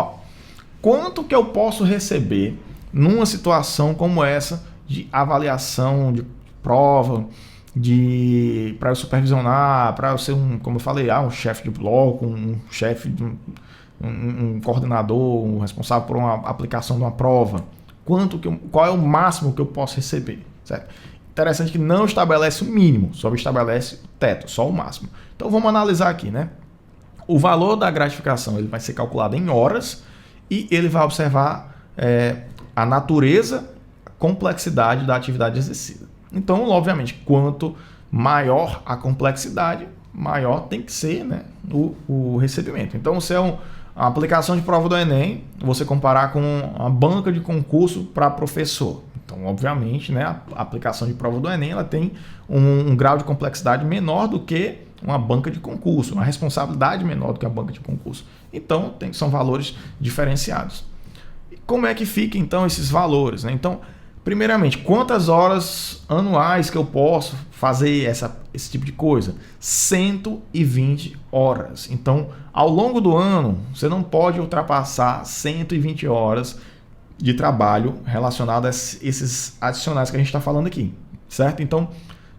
Quanto que eu posso receber numa situação como essa de avaliação de prova, para eu supervisionar, para eu ser como eu falei, um chefe de bloco, um chefe de um coordenador, um responsável por uma aplicação de uma prova, qual é o máximo que eu posso receber, certo? Interessante que não estabelece o mínimo, só estabelece o teto, só o máximo. Então vamos analisar aqui, né? O valor da gratificação ele vai ser calculado em horas e ele vai observar a natureza, a complexidade da atividade exercida. Então, obviamente, quanto maior a complexidade, maior tem que ser, né, o recebimento. Então, se é uma aplicação de prova do Enem, você comparar com uma banca de concurso para professor. Então, obviamente, né, a aplicação de prova do Enem ela tem um grau de complexidade menor do que uma banca de concurso, uma responsabilidade menor do que a banca de concurso. Então, são valores diferenciados. E como é que fica, então, esses valores, né? Então, primeiramente, quantas horas anuais que eu posso fazer esse tipo de coisa? 120 horas. Então, ao longo do ano, você não pode ultrapassar 120 horas de trabalho relacionado a esses adicionais que a gente está falando aqui, certo? Então,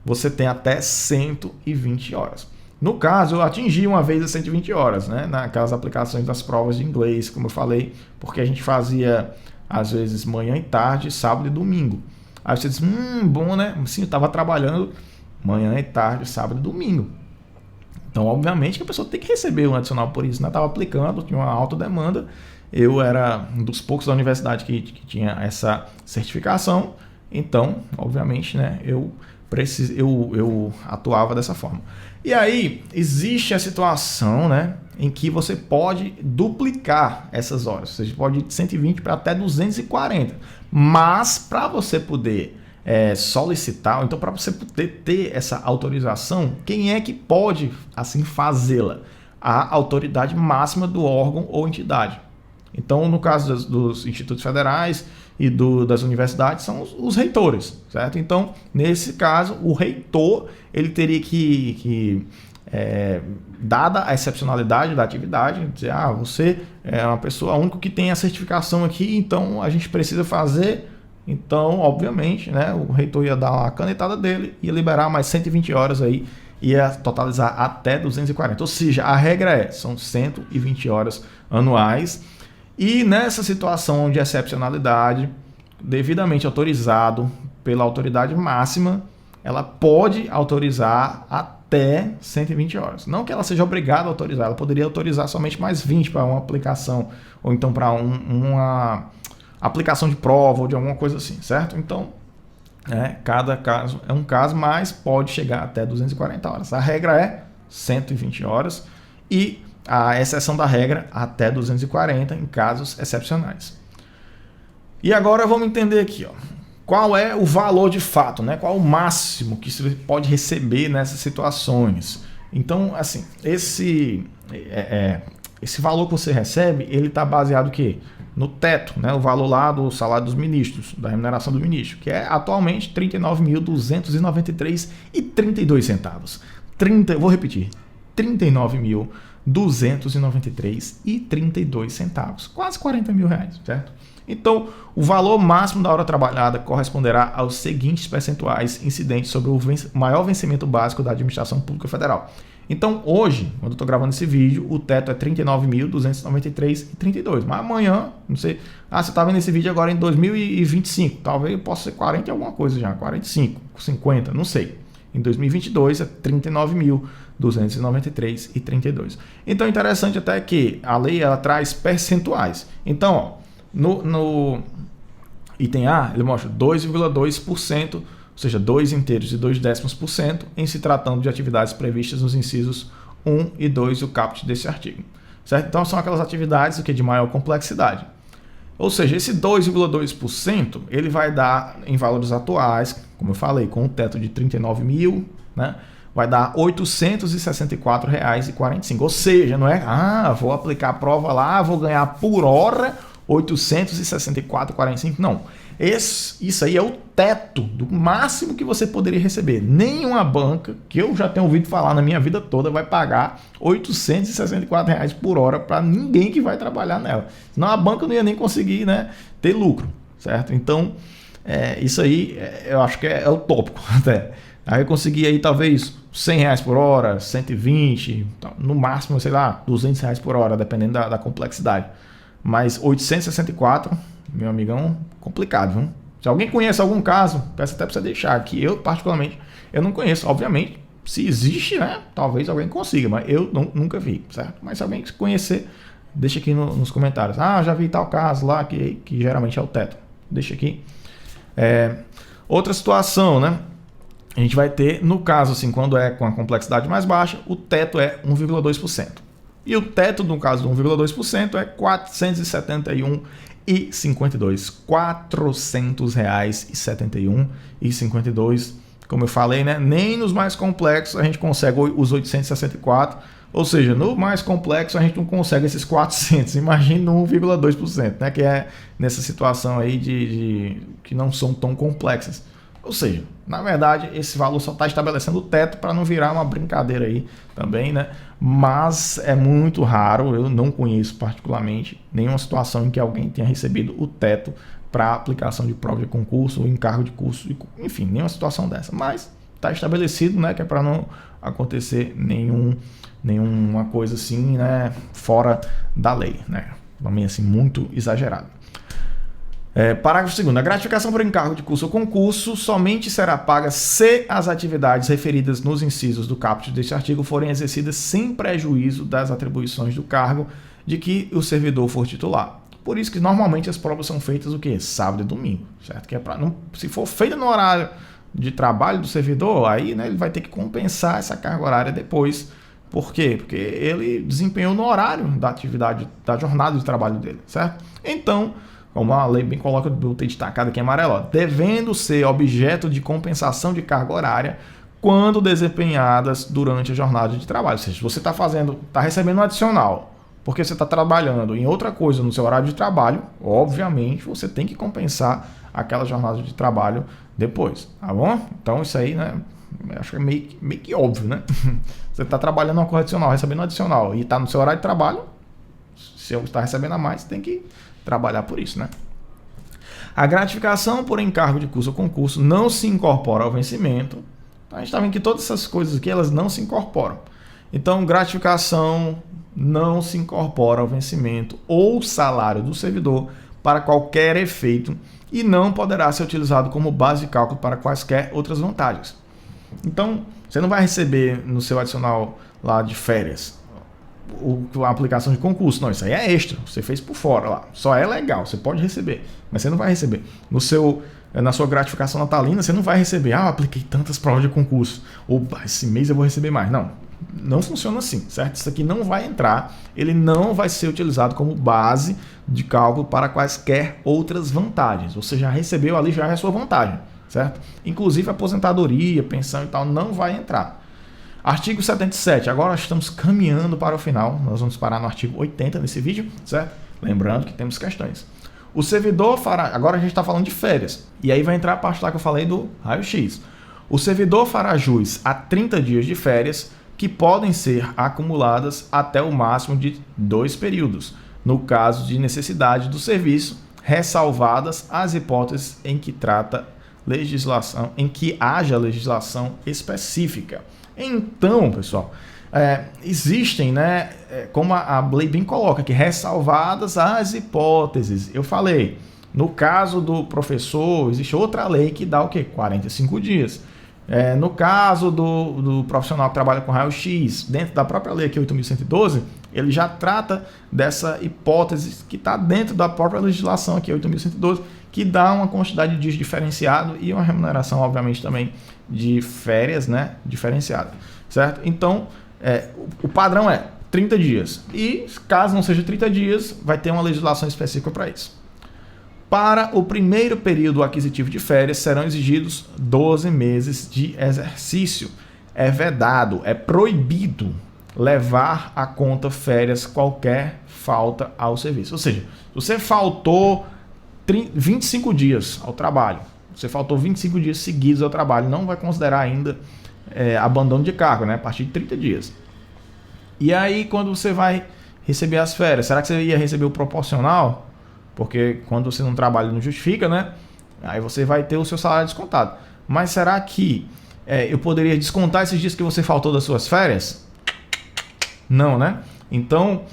você tem até 120 horas. No caso, eu atingi uma vez as 120 horas, né? Naquelas aplicações das provas de inglês, como eu falei, porque a gente fazia às vezes manhã e tarde, sábado e domingo. Aí você diz, bom, né? Sim, eu estava trabalhando manhã e tarde, sábado e domingo. Então, obviamente que a pessoa tem que receber um adicional por isso, né? Estava aplicando, tinha uma alta demanda. Eu era um dos poucos da universidade que tinha essa certificação. Então, obviamente, né? Eu atuava dessa forma. E aí, existe a situação, né, em que você pode duplicar essas horas. Você pode ir de 120 para até 240. Mas, para você poder solicitar, ou então para você poder ter essa autorização, quem é que pode, assim, fazê-la? A autoridade máxima do órgão ou entidade. Então, no caso dos institutos federais, das universidades são os reitores, certo? Então, nesse caso, o reitor ele teria que dada a excepcionalidade da atividade, dizer, você é uma pessoa única que tem a certificação aqui, então a gente precisa fazer. Então, obviamente, né, o reitor ia dar a canetada dele, ia liberar mais 120 horas aí, ia totalizar até 240. Ou seja, a regra são 120 horas anuais. E nessa situação de excepcionalidade, devidamente autorizado pela autoridade máxima, ela pode autorizar até 120 horas. Não que ela seja obrigada a autorizar, ela poderia autorizar somente mais 20 para uma aplicação, ou então para uma aplicação de prova, ou de alguma coisa assim, certo? Então, cada caso é um caso, mas pode chegar até 240 horas. A regra é 120 horas e a exceção da regra até 240 em casos excepcionais. E agora vamos entender aqui, qual é o valor de fato, né? Qual o máximo que você pode receber nessas situações. Então, assim, esse valor que você recebe, ele está baseado o quê? No teto, né? O valor lá do salário dos ministros, da remuneração do ministro, que é atualmente R$ 39.293,32. Vou repetir, R$ 39.293,32. Quase R$ 40 mil, certo? Então, o valor máximo da hora trabalhada corresponderá aos seguintes percentuais incidentes sobre o maior vencimento básico da administração pública federal. Então, hoje, quando eu estou gravando esse vídeo, o teto é R$ 39.293,32. Mas amanhã, não sei... você está vendo esse vídeo agora em 2025. Talvez possa ser 40 e alguma coisa já. 45, 50, não sei. Em 2022 é R$ 39.293,32. Então, é interessante até que a lei ela traz percentuais. Então, no item A, ele mostra 2,2%, ou seja, 2 inteiros e 2/10%, em se tratando de atividades previstas nos incisos 1 e 2 do caput desse artigo. Certo? Então, são aquelas atividades de maior complexidade. Ou seja, esse 2,2% ele vai dar, em valores atuais, como eu falei, com um teto de 39 mil, né? Vai dar R$ 864,45. Ou seja, não é, vou aplicar a prova lá, vou ganhar por hora R$ 864,45. Não. Isso aí é o teto do máximo que você poderia receber. Nenhuma banca, que eu já tenho ouvido falar na minha vida toda, vai pagar R$ 864 por hora para ninguém que vai trabalhar nela. Senão a banca não ia nem conseguir, né, ter lucro, certo? Então, isso aí eu acho que é utópico até. Aí eu consegui aí talvez R$ 100 por hora, 120, no máximo, sei lá, R$ 200 por hora, dependendo da complexidade. Mas 864, meu amigão, complicado, viu? Se alguém conhece algum caso, peço até para você deixar aqui. Eu, particularmente, eu não conheço. Obviamente, se existe, né? Talvez alguém consiga, mas eu nunca vi, certo? Mas se alguém conhecer, deixa aqui nos comentários. Já vi tal caso lá, que geralmente é o teto. Deixa aqui. Outra situação, né? A gente vai ter, no caso, assim, quando é com a complexidade mais baixa, o teto é 1,2%. E o teto, no caso do 1,2%, é R$ 471,52. R$ 400,71,52. Como eu falei, né? Nem nos mais complexos a gente consegue os 864. Ou seja, no mais complexo a gente não consegue esses 400. Imagina no 1,2%, né? Que é nessa situação aí de que não são tão complexas. Ou seja, na verdade, esse valor só está estabelecendo o teto para não virar uma brincadeira aí também, né? Mas é muito raro, eu não conheço particularmente nenhuma situação em que alguém tenha recebido o teto para aplicação de prova de concurso ou encargo de curso, enfim, nenhuma situação dessa. Mas está estabelecido, né? Que é para não acontecer nenhuma coisa assim, né? Fora da lei, né? Também assim, muito exagerado. Parágrafo 2º. A gratificação por encargo de curso ou concurso somente será paga se as atividades referidas nos incisos do caput deste artigo forem exercidas sem prejuízo das atribuições do cargo de que o servidor for titular. Por isso que normalmente as provas são feitas o quê? Sábado e domingo, certo? Que é para não, se for feita no horário de trabalho do servidor, aí, né, ele vai ter que compensar essa carga horária depois. Por quê? Porque ele desempenhou no horário da atividade, da jornada de trabalho dele, certo? Então, como a lei bem coloca, eu tenho destacado aqui em amarelo, devendo ser objeto de compensação de carga horária quando desempenhadas durante a jornada de trabalho. Ou seja, você está recebendo um adicional porque você está trabalhando em outra coisa no seu horário de trabalho, obviamente você tem que compensar aquela jornada de trabalho depois, tá bom? Então isso aí, né, acho que é meio que óbvio, né? Você está trabalhando uma coisa adicional, recebendo um adicional e está no seu horário de trabalho, se você está recebendo a mais, tem que trabalhar por isso, né? A gratificação por encargo de curso ou concurso não se incorpora ao vencimento. A gente está vendo que todas essas coisas aqui, elas não se incorporam. Então, gratificação não se incorpora ao vencimento ou salário do servidor para qualquer efeito e não poderá ser utilizado como base de cálculo para quaisquer outras vantagens. Então, você não vai receber no seu adicional lá de férias a aplicação de concurso. Não, isso aí é extra. Você fez por fora lá. Só é legal, você pode receber, mas você não vai receber. Na sua gratificação natalina, você não vai receber, eu apliquei tantas provas de concurso, ou esse mês eu vou receber mais. Não funciona assim, certo? Isso aqui não vai entrar, ele não vai ser utilizado como base de cálculo para quaisquer outras vantagens. Você já recebeu ali, já é a sua vantagem, certo? Inclusive aposentadoria, pensão e tal, não vai entrar. Artigo 77, agora nós estamos caminhando para o final, nós vamos parar no artigo 80 nesse vídeo, certo? Lembrando que temos questões. O servidor fará, agora a gente está falando de férias, e aí vai entrar a parte lá que eu falei do raio-x. O servidor fará jus a 30 dias de férias que podem ser acumuladas até o máximo de 2 períodos, no caso de necessidade do serviço, ressalvadas as hipóteses em que haja legislação específica. Então, pessoal, existem, né, como a lei bem coloca aqui, ressalvadas as hipóteses. Eu falei, no caso do professor, existe outra lei que dá o quê? 45 dias. No caso do profissional que trabalha com raio-x, dentro da própria lei aqui, 8.112, ele já trata dessa hipótese que está dentro da própria legislação aqui, 8.112, que dá uma quantidade de dias diferenciado e uma remuneração, obviamente, também de férias, né, diferenciada, certo? Então, o padrão é 30 dias. E, caso não seja 30 dias, vai ter uma legislação específica para isso. Para o primeiro período aquisitivo de férias, serão exigidos 12 meses de exercício. É vedado, é proibido levar à conta férias qualquer falta ao serviço. Ou seja, se você faltou 25 dias ao trabalho, você faltou 25 dias seguidos ao trabalho, não vai considerar ainda abandono de cargo, né? A partir de 30 dias. E aí, quando você vai receber as férias, será que você ia receber o proporcional? Porque quando você não trabalha, não justifica, né? Aí você vai ter o seu salário descontado. Mas será que eu poderia descontar esses dias que você faltou das suas férias? Não, né? Então,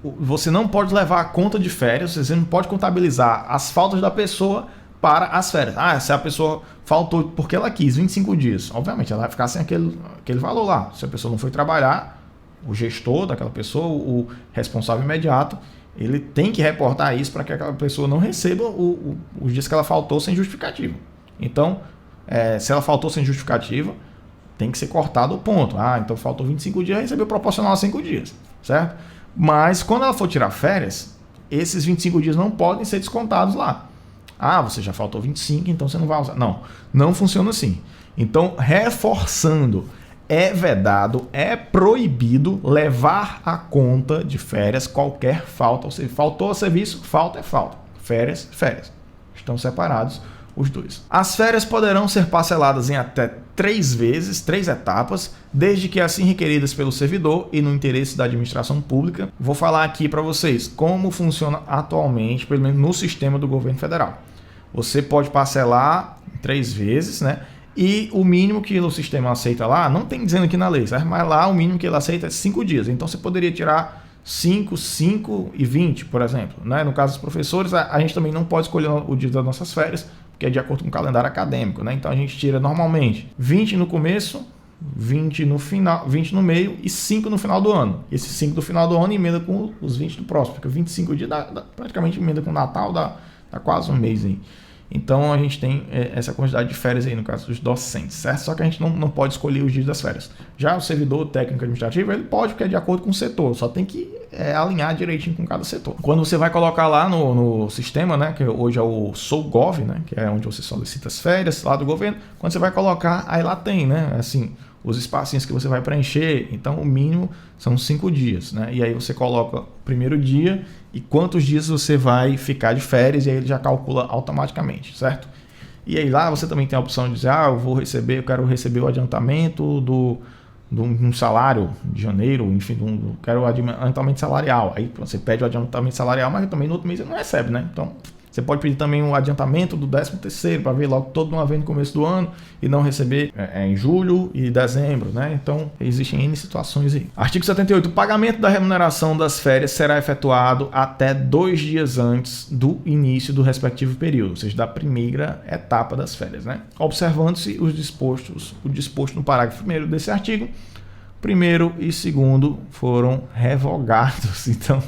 você não pode levar a conta de férias, você não pode contabilizar as faltas da pessoa para as férias. Se a pessoa faltou porque ela quis 25 dias, obviamente ela vai ficar sem aquele valor lá. Se a pessoa não foi trabalhar, o gestor daquela pessoa, o responsável imediato, ele tem que reportar isso para que aquela pessoa não receba os dias que ela faltou sem justificativa. Então, se ela faltou sem justificativa, tem que ser cortado o ponto. Então faltou 25 dias, recebeu proporcional a 5 dias, certo? Mas quando ela for tirar férias, esses 25 dias não podem ser descontados lá. Você já faltou 25, então você não vai usar. Não funciona assim. Então, reforçando, é vedado, é proibido levar à conta de férias qualquer falta. Faltou ao serviço, falta é falta. Férias, férias. Estão separados os dois. As férias poderão ser parceladas em até 3 vezes, 3 etapas, desde que assim requeridas pelo servidor e no interesse da administração pública. Vou falar aqui para vocês como funciona atualmente, pelo menos no sistema do governo federal. Você pode parcelar em 3 vezes, né? E o mínimo que o sistema aceita lá, não tem dizendo aqui na lei, certo? Mas lá o mínimo que ele aceita é 5 dias. Então você poderia tirar 5, 5 e 20, por exemplo, né? No caso dos professores, a gente também não pode escolher o dia das nossas férias, porque é de acordo com o calendário acadêmico, né? Então a gente tira normalmente 20 no começo, 20 no final, 20 no meio e 5 no final do ano. Esses 5 do final do ano emenda com os 20 do próximo, porque 25 dias praticamente emenda com o Natal, dá quase um mês aí. Então a gente tem essa quantidade de férias aí no caso dos docentes, certo? Só que a gente não pode escolher os dias das férias. Já o servidor técnico administrativo, ele pode, porque é de acordo com o setor, só tem que alinhar direitinho com cada setor. Quando você vai colocar lá no sistema, né, que hoje é o SouGov, né, que é onde você solicita as férias lá do governo, quando você vai colocar, aí lá tem, né, assim, os espacinhos que você vai preencher, então o mínimo são 5 dias, né? E aí você coloca o primeiro dia e quantos dias você vai ficar de férias e aí ele já calcula automaticamente, certo? E aí lá você também tem a opção de dizer, eu quero receber o adiantamento de um salário de janeiro, enfim, quero o adiantamento salarial. Aí você pede o adiantamento salarial, mas também no outro mês você não recebe, né? Então você pode pedir também um adiantamento do 13º para ver logo todo de uma vez no começo do ano e não receber em julho e dezembro, né? Então existem N situações aí. Artigo 78. O pagamento da remuneração das férias será efetuado até 2 dias antes do início do respectivo período, ou seja, da primeira etapa das férias, né? Observando-se o disposto no parágrafo 1º desse artigo, 1º e 2º foram revogados. Então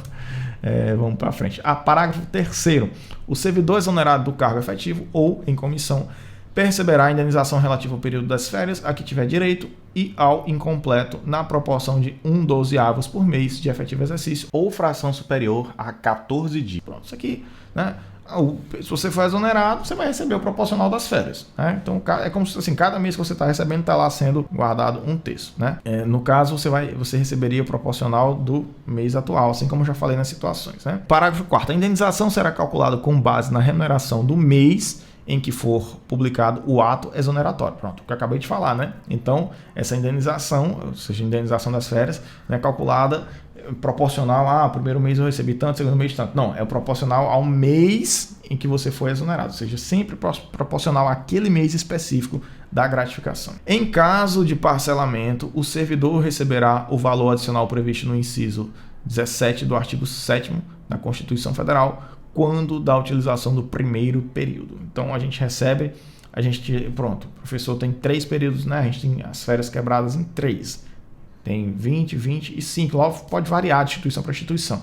vamos para frente. Parágrafo 3º. O servidor exonerado do cargo efetivo ou em comissão perceberá a indenização relativa ao período das férias a que tiver direito e ao incompleto na proporção de 1/12 por mês de efetivo exercício ou fração superior a 14 dias. Pronto, isso aqui, né? Se você for exonerado, você vai receber o proporcional das férias, né? Então é como se assim, cada mês que você está recebendo está lá sendo guardado 1/3, né? No caso, você receberia o proporcional do mês atual, assim como eu já falei nas situações, né? Parágrafo 4º. A indenização será calculada com base na remuneração do mês em que for publicado o ato exoneratório. Pronto, o que eu acabei de falar, né? Então, essa indenização, ou seja, a indenização das férias, é calculada proporcional, primeiro mês eu recebi tanto, segundo mês tanto. Não, é proporcional ao mês em que você foi exonerado, ou seja, sempre proporcional àquele mês específico da gratificação. Em caso de parcelamento, o servidor receberá o valor adicional previsto no inciso 17 do artigo 7º da Constituição Federal, quando da utilização do primeiro período. Então a gente recebe, pronto, o professor tem 3 períodos, né? A gente tem as férias quebradas em 3. Tem 20, 20 e 5. Logo pode variar de instituição para instituição.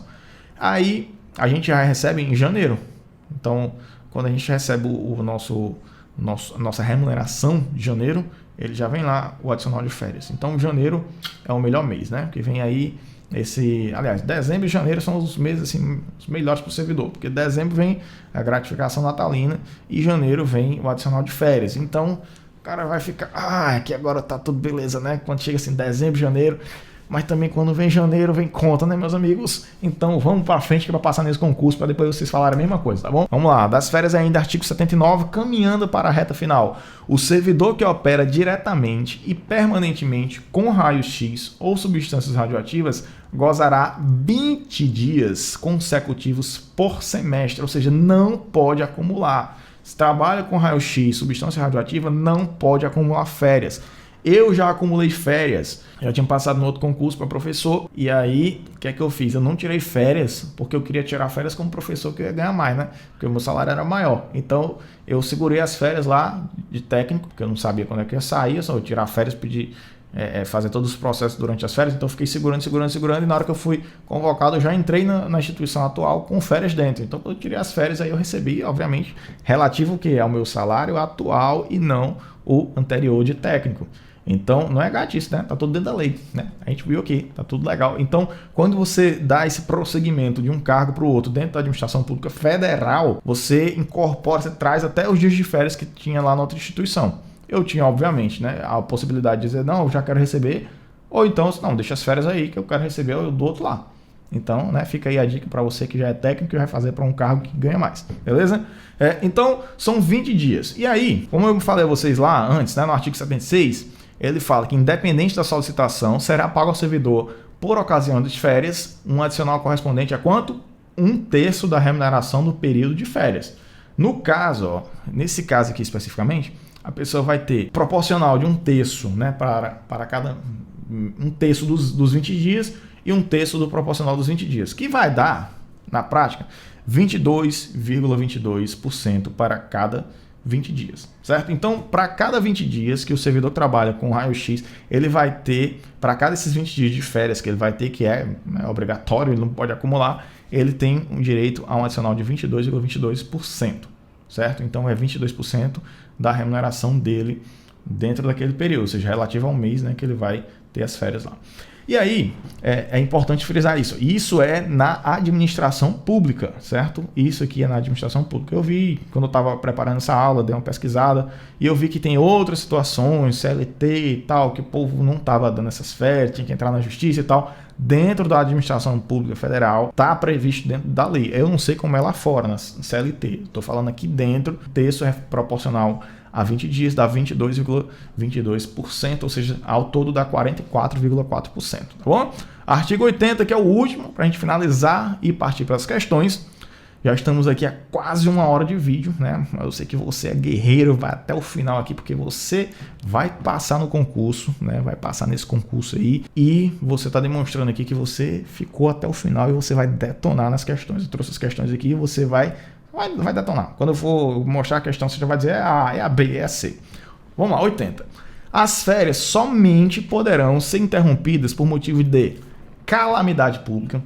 Aí a gente já recebe em janeiro. Então, quando a gente recebe nossa remuneração de janeiro, ele já vem lá o adicional de férias. Então, janeiro é o melhor mês, né? Porque vem aí aliás, dezembro e janeiro são os meses assim, os melhores para o servidor, porque dezembro vem a gratificação natalina e janeiro vem o adicional de férias. Então, o cara vai ficar, aqui agora tá tudo beleza, né? Quando chega assim, dezembro, janeiro, mas também quando vem janeiro, vem conta, né, meus amigos? Então vamos para frente que é para passar nesse concurso, para depois vocês falarem a mesma coisa, tá bom? Vamos lá, das férias ainda, artigo 79, caminhando para a reta final. O servidor que opera diretamente e permanentemente com raio-x ou substâncias radioativas gozará 20 dias consecutivos por semestre, ou seja, não pode acumular. Se trabalha com raio-x, substância radioativa, não pode acumular férias. Eu já acumulei férias, já tinha passado no outro concurso para professor, e aí, o que é que eu fiz? Eu não tirei férias, porque eu queria tirar férias como professor, que eu ia ganhar mais, né? Porque o meu salário era maior. Então, eu segurei as férias lá de técnico, porque eu não sabia quando é que ia sair, eu só ia tirar férias, pedir, fazer todos os processos durante as férias, então eu fiquei segurando, e na hora que eu fui convocado, eu já entrei na instituição atual com férias dentro. Então, quando eu tirei as férias, aí eu recebi, obviamente, relativo o quê? Ao meu salário atual e não o anterior de técnico. Então, não é gatice, né? Tá tudo dentro da lei, né? A gente viu aqui, tá tudo legal. Então, quando você dá esse prosseguimento de um cargo para o outro dentro da administração pública federal, você incorpora, você traz até os dias de férias que tinha lá na outra instituição. Eu tinha, obviamente, né, a possibilidade de dizer, não, eu já quero receber, ou então, não, deixa as férias aí que eu quero receber do outro lá. Então, né, fica aí a dica para você que já é técnico e vai fazer para um cargo que ganha mais, beleza? Então, são 20 dias. E aí, como eu falei a vocês lá antes, né, no artigo 76, ele fala que, independente da solicitação, será pago ao servidor, por ocasião de férias, um adicional correspondente a quanto? 1/3 da remuneração do período de férias. No caso, nesse caso aqui especificamente, a pessoa vai ter proporcional de 1/3, né, para cada 1/3 dos 20 dias e 1/3 do proporcional dos 20 dias, que vai dar, na prática, 22,22% para cada 20 dias, certo? Então, para cada 20 dias que o servidor trabalha com raio-x, ele vai ter, para cada esses 20 dias de férias que ele vai ter, que é obrigatório, ele não pode acumular, ele tem um direito a um adicional de 22,22%, certo? Então, é 22% da remuneração dele dentro daquele período, ou seja, relativo ao mês, né, que ele vai ter as férias lá. E aí, é importante frisar isso. Isso é na administração pública, certo? Isso aqui é na administração pública. Eu vi, quando eu estava preparando essa aula, dei uma pesquisada, e eu vi que tem outras situações, CLT e tal, que o povo não estava dando essas férias, tinha que entrar na justiça e tal. Dentro da administração pública federal, está previsto dentro da lei. Eu não sei como é lá fora, na CLT. Estou falando aqui dentro, terço é proporcional a 20 dias, dá 22,22%, ou seja, ao todo dá 44,4%, tá bom? Artigo 80, que é o último, para a gente finalizar e partir para as questões. Já estamos aqui há quase 1 hora de vídeo, né? Eu sei que você é guerreiro, vai até o final aqui, porque você vai passar no concurso, né? Vai passar nesse concurso aí, e você está demonstrando aqui que você ficou até o final e você vai detonar nas questões. Eu trouxe as questões aqui e você vai detonar. Quando eu for mostrar a questão, você já vai dizer é a A, é a B, é a C. Vamos lá, 80. As férias somente poderão ser interrompidas por motivo de calamidade pública,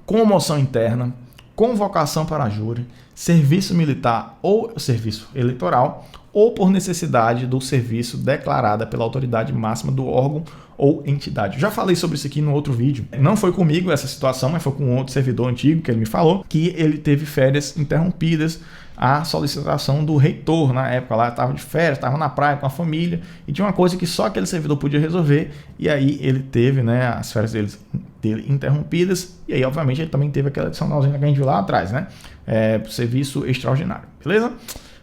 comoção interna, convocação para júri, serviço militar ou serviço eleitoral, ou por necessidade do serviço declarada pela autoridade máxima do órgão ou entidade. Já falei sobre isso aqui no outro vídeo. Não foi comigo essa situação, mas foi com outro servidor antigo que ele me falou que ele teve férias interrompidas à solicitação do reitor. Na época lá estava de férias, estava na praia com a família e tinha uma coisa que só aquele servidor podia resolver, e aí ele teve, né, as férias dele interrompidas, e aí obviamente ele também teve aquela adicionalzinha que a gente viu lá atrás, né, serviço extraordinário, beleza?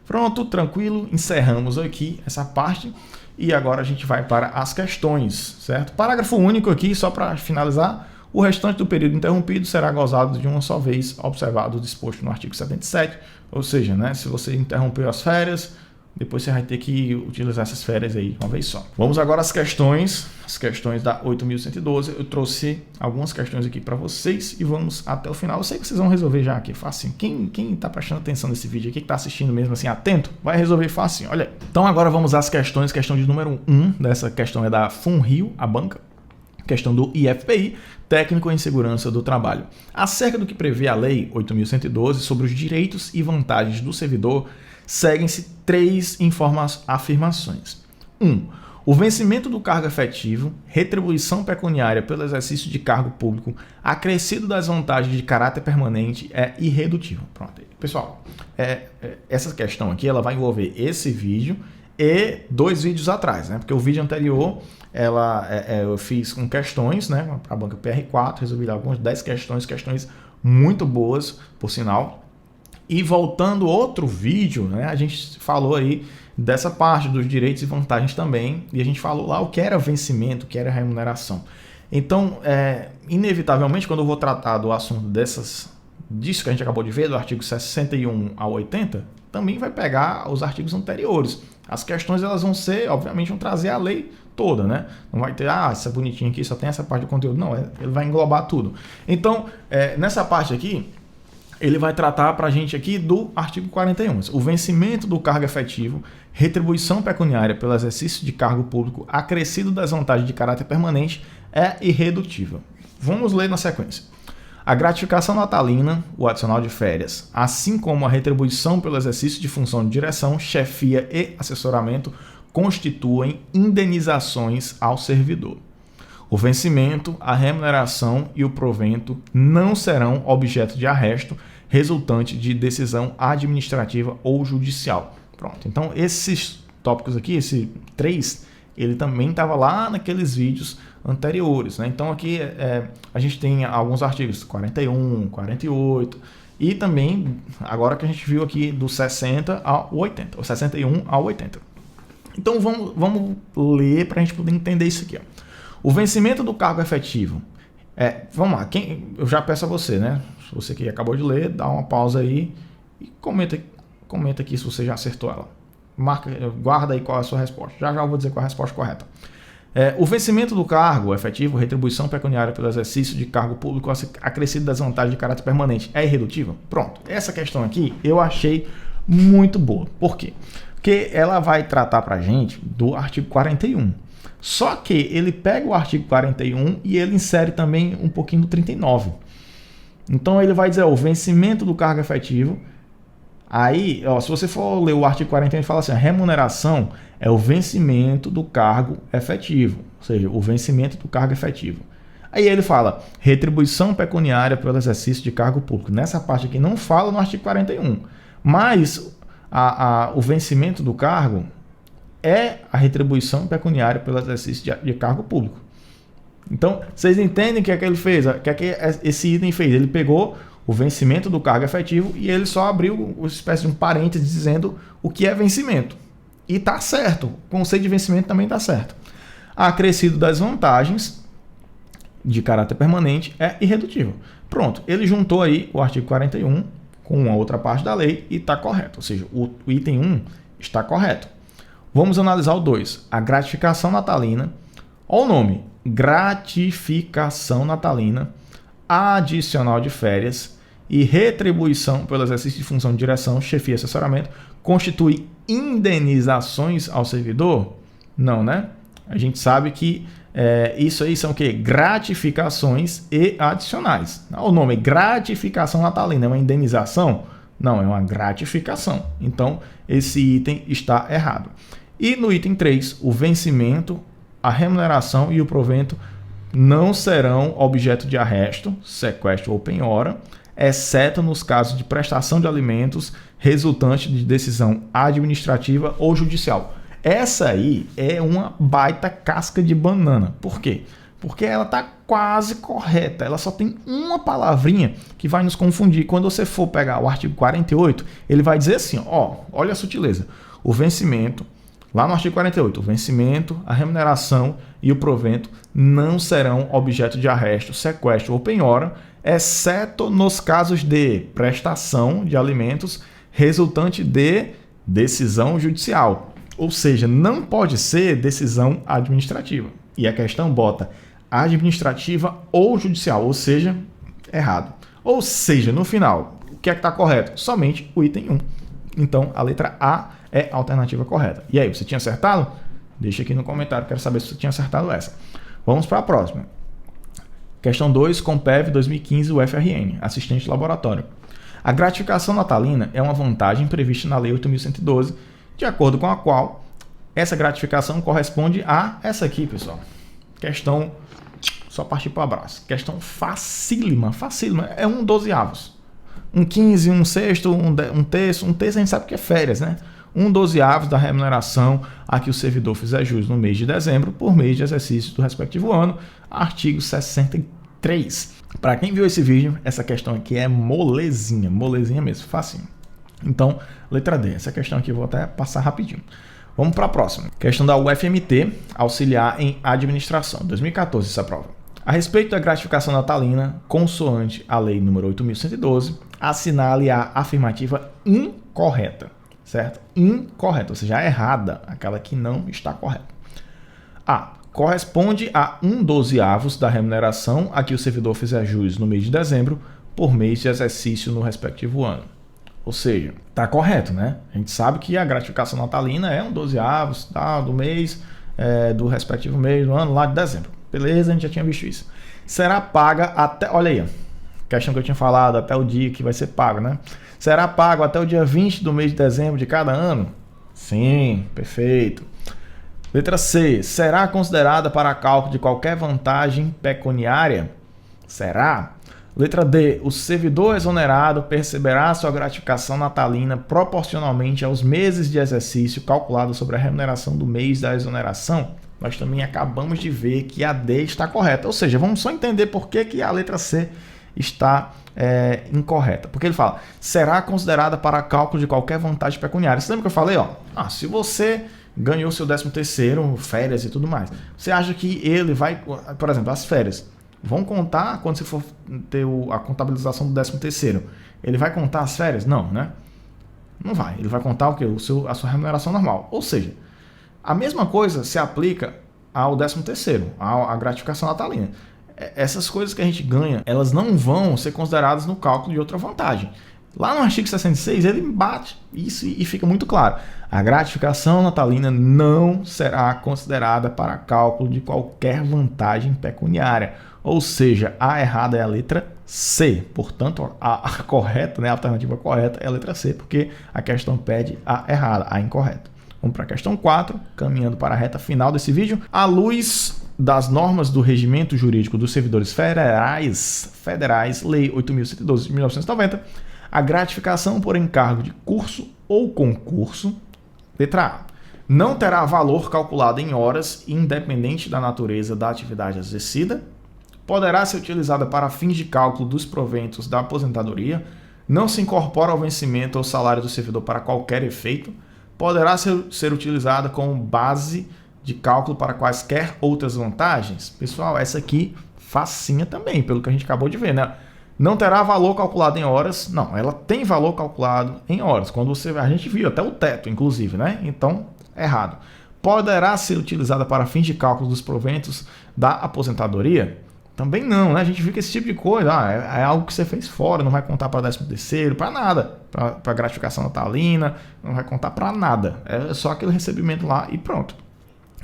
Pronto, tranquilo, encerramos aqui essa parte e agora a gente vai para as questões, certo? Parágrafo único aqui, só para finalizar: o restante do período interrompido será gozado de uma só vez, observado o disposto no artigo 77, ou seja, né, se você interrompeu as férias, depois você vai ter que utilizar essas férias aí uma vez só. Vamos agora às questões da 8.112. Eu trouxe algumas questões aqui para vocês e vamos até o final. Eu sei que vocês vão resolver já aqui, facinho. Quem tá prestando atenção nesse vídeo aqui, que tá assistindo mesmo assim, atento, vai resolver facinho, olha aí. Então agora vamos às questões. Questão de número 1 dessa questão é da FUNRIO, a banca. Questão do IFPI, Técnico em Segurança do Trabalho. Acerca do que prevê a Lei 8.112 sobre os direitos e vantagens do servidor, seguem-se 3 afirmações. 1. O vencimento do cargo efetivo, retribuição pecuniária pelo exercício de cargo público, acrescido das vantagens de caráter permanente, é irredutível. Pronto. Pessoal, essa questão aqui ela vai envolver esse vídeo e 2 vídeos atrás, né? Porque o vídeo anterior eu fiz com questões, né, para a banca PR4, resolvi algumas 10 questões muito boas, por sinal. E voltando outro vídeo, né, a gente falou aí dessa parte dos direitos e vantagens também, e a gente falou lá o que era vencimento, o que era remuneração. Então, inevitavelmente, quando eu vou tratar do assunto disso que a gente acabou de ver, do artigo 61 ao 80, também vai pegar os artigos anteriores. As questões elas vão ser, obviamente, vão trazer a lei toda, né? Não vai ter, isso é bonitinho aqui, só tem essa parte do conteúdo. Não, ele vai englobar tudo. Então, nessa parte aqui, ele vai tratar para a gente aqui do artigo 41. O vencimento do cargo efetivo, retribuição pecuniária pelo exercício de cargo público, acrescido das vantagens de caráter permanente, é irredutível. Vamos ler na sequência. A gratificação natalina, o adicional de férias, assim como a retribuição pelo exercício de função de direção, chefia e assessoramento, constituem indenizações ao servidor. O vencimento, a remuneração e o provento não serão objeto de arresto resultante de decisão administrativa ou judicial. Pronto. Então, esses tópicos aqui, esse 3, ele também estava lá naqueles vídeos anteriores, né? Então, aqui a gente tem alguns artigos, 41, 48, e também, agora que a gente viu aqui, do 60 ao 80, ou 61 ao 80. Então, vamos ler para a gente poder entender isso aqui, ó. O vencimento do cargo efetivo. Vamos lá, eu já peço a você, né? Se você que acabou de ler, dá uma pausa aí e comenta aqui se você já acertou ela. Guarda aí qual é a sua resposta. Já eu vou dizer qual é a resposta correta. O vencimento do cargo efetivo, retribuição pecuniária pelo exercício de cargo público acrescido das vantagens de caráter permanente, é irredutível? Pronto. Essa questão aqui eu achei muito boa. Por quê? Porque ela vai tratar pra gente do artigo 41. Só que ele pega o artigo 41 e ele insere também um pouquinho do 39. Então ele vai dizer, o vencimento do cargo efetivo. Aí, se você for ler o artigo 41, ele fala assim, a remuneração é o vencimento do cargo efetivo. Ou seja, o vencimento do cargo efetivo. Aí ele fala, retribuição pecuniária pelo exercício de cargo público. Nessa parte aqui não fala no artigo 41, mas o vencimento do cargo é a retribuição pecuniária pelo exercício de cargo público. Então, vocês entendem o que é que ele fez? O que é que esse item fez? Ele pegou o vencimento do cargo efetivo e ele só abriu uma espécie de um parênteses dizendo o que é vencimento. E tá certo, o conceito de vencimento também tá certo. Acrescido das vantagens de caráter permanente é irredutível. Pronto, ele juntou aí o artigo 41 com uma outra parte da lei e está correto. Ou seja, o item 1 está correto. Vamos analisar o 2. A gratificação natalina. Olha o nome. Gratificação natalina, adicional de férias e retribuição pelo exercício de função de direção, chefia e assessoramento constitui indenizações ao servidor? Não, né? A gente sabe que isso aí são o quê? Gratificações e adicionais. O nome gratificação natalina é uma indenização? Não, é uma gratificação. Então, esse item está errado. E no item 3, o vencimento, a remuneração e o provento não serão objeto de arresto, sequestro ou penhora, exceto nos casos de prestação de alimentos resultante de decisão administrativa ou judicial. Essa aí é uma baita casca de banana. Por quê? Porque ela está quase correta. Ela só tem uma palavrinha que vai nos confundir. Quando você for pegar o artigo 48, ele vai dizer assim, ó, olha a sutileza. O vencimento, lá no artigo 48, o vencimento, a remuneração e o provento não serão objeto de arresto, sequestro ou penhora, exceto nos casos de prestação de alimentos resultante de decisão judicial. Ou seja, não pode ser decisão administrativa. E a questão bota administrativa ou judicial, ou seja, errado. Ou seja, no final, o que é que está correto? Somente o item 1. Então, a letra A é a alternativa correta. E aí, você tinha acertado? Deixa aqui no comentário, quero saber se você tinha acertado essa. Vamos para a próxima. Questão 2, Compev 2015 UFRN, assistente de laboratório. A gratificação natalina é uma vantagem prevista na Lei 8.112, de acordo com a qual essa gratificação corresponde a essa aqui, pessoal. Questão, só partir para o abraço. Questão facílima, facílima. É um 12avos. Um 15, um sexto, um terço. Um terço a gente sabe que é férias, né? Um 12avos da remuneração a que o servidor fizer jus no mês de dezembro por mês de exercício do respectivo ano. Artigo 63. Para quem viu esse vídeo, essa questão aqui é molezinha mesmo, facinho. Então, letra D. Essa questão aqui eu vou até passar rapidinho. Vamos para a próxima. Questão da UFMT, auxiliar em administração. 2014, essa prova. A respeito da gratificação natalina, consoante a lei número 8.112, assinale a afirmativa incorreta, certo? Incorreta, ou seja, errada, aquela que não está correta. A. Corresponde a 1/12avos da remuneração a que o servidor fizer jus no mês de dezembro por mês de exercício no respectivo ano. Ou seja, está correto, né? A gente sabe que a gratificação natalina é 1/12avos do mês, do respectivo mês do ano lá de dezembro. Beleza, a gente já tinha visto isso. Será paga até... Olha aí, questão que eu tinha falado, até o dia que vai ser pago, né? Será pago até o dia 20 do mês de dezembro de cada ano? Sim, perfeito. Letra C. Será considerada para cálculo de qualquer vantagem pecuniária? Será? Letra D. O servidor exonerado perceberá sua gratificação natalina proporcionalmente aos meses de exercício calculado sobre a remuneração do mês da exoneração? Nós também acabamos de ver que a D está correta. Ou seja, vamos só entender por que a letra C está incorreta. Porque ele fala, será considerada para cálculo de qualquer vantagem pecuniária. Você lembra que eu falei? Se você ganhou seu 13º, férias e tudo mais, você acha que ele vai, por exemplo, as férias, vão contar quando você for ter a contabilização do 13º? Ele vai contar as férias? Não, né? Não vai. Ele vai contar o quê? A sua remuneração normal. Ou seja, a mesma coisa se aplica ao 13º, à gratificação natalina. Essas coisas que a gente ganha, elas não vão ser consideradas no cálculo de outra vantagem. Lá no artigo 66, ele bate isso e fica muito claro. A gratificação natalina não será considerada para cálculo de qualquer vantagem pecuniária. Ou seja, a errada é a letra C. Portanto, a correta, né, a alternativa correta é a letra C, porque a questão pede a errada, a incorreta. Vamos para a questão 4, caminhando para a reta final desse vídeo. À luz das normas do regimento jurídico dos servidores federais, Lei 8.112 de 1990, a gratificação por encargo de curso ou concurso, letra A, não terá valor calculado em horas, independente da natureza da atividade exercida, poderá ser utilizada para fins de cálculo dos proventos da aposentadoria, não se incorpora ao vencimento ou salário do servidor para qualquer efeito, poderá ser utilizada como base de cálculo para quaisquer outras vantagens. Pessoal, essa aqui facinha também, pelo que a gente acabou de ver, né? Não terá valor calculado em horas. Não, ela tem valor calculado em horas. Quando a gente viu até o teto, inclusive, né? Então, errado. Poderá ser utilizada para fins de cálculo dos proventos da aposentadoria? Também não, né? A gente viu que esse tipo de coisa é algo que você fez fora, não vai contar para 13º, para nada, para gratificação natalina, não vai contar para nada. É só aquele recebimento lá e pronto.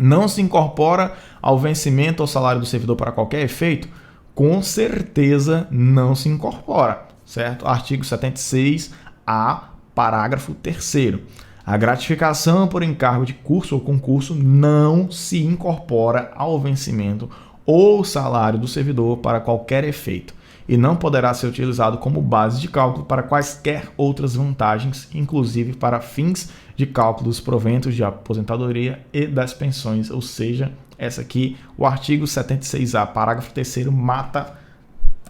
Não se incorpora ao vencimento ou salário do servidor para qualquer efeito? Com certeza não se incorpora, certo? Artigo 76A, parágrafo 3º. A gratificação por encargo de curso ou concurso não se incorpora ao vencimento ou salário do servidor para qualquer efeito e não poderá ser utilizado como base de cálculo para quaisquer outras vantagens, inclusive para fins de cálculo dos proventos de aposentadoria e das pensões. Ou seja, essa aqui, o artigo 76A, parágrafo 3º, mata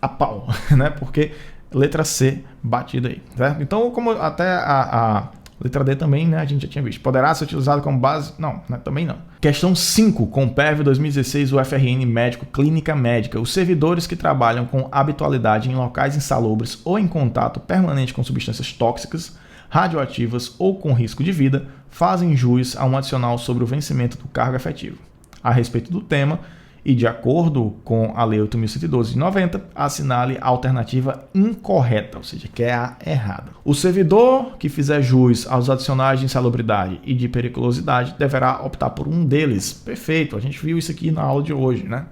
a pau, né? Porque letra C batida aí, certo? Então, como até a letra D também, né, a gente já tinha visto. Poderá ser utilizado como base? Não, né, também não. Questão 5. Compev 2016 UFRN Médico Clínica Médica. Os servidores que trabalham com habitualidade em locais insalubres ou em contato permanente com substâncias tóxicas, radioativas ou com risco de vida, fazem jus a um adicional sobre o vencimento do cargo efetivo. A respeito do tema, e de acordo com a Lei 8.112 de 90, assinale a alternativa incorreta, ou seja, que é a errada. O servidor que fizer jus aos adicionais de insalubridade e de periculosidade deverá optar por um deles. Perfeito, a gente viu isso aqui na aula de hoje, né?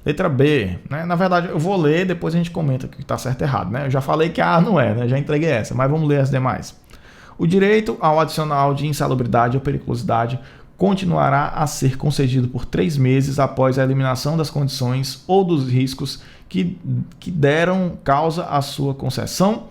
Letra B, né? Na verdade, eu vou ler, depois a gente comenta o que está certo e errado, né? Eu já falei que A não é, né? Já entreguei essa, mas vamos ler as demais. O direito ao adicional de insalubridade ou periculosidade continuará a ser concedido por 3 meses após a eliminação das condições ou dos riscos que deram causa à sua concessão.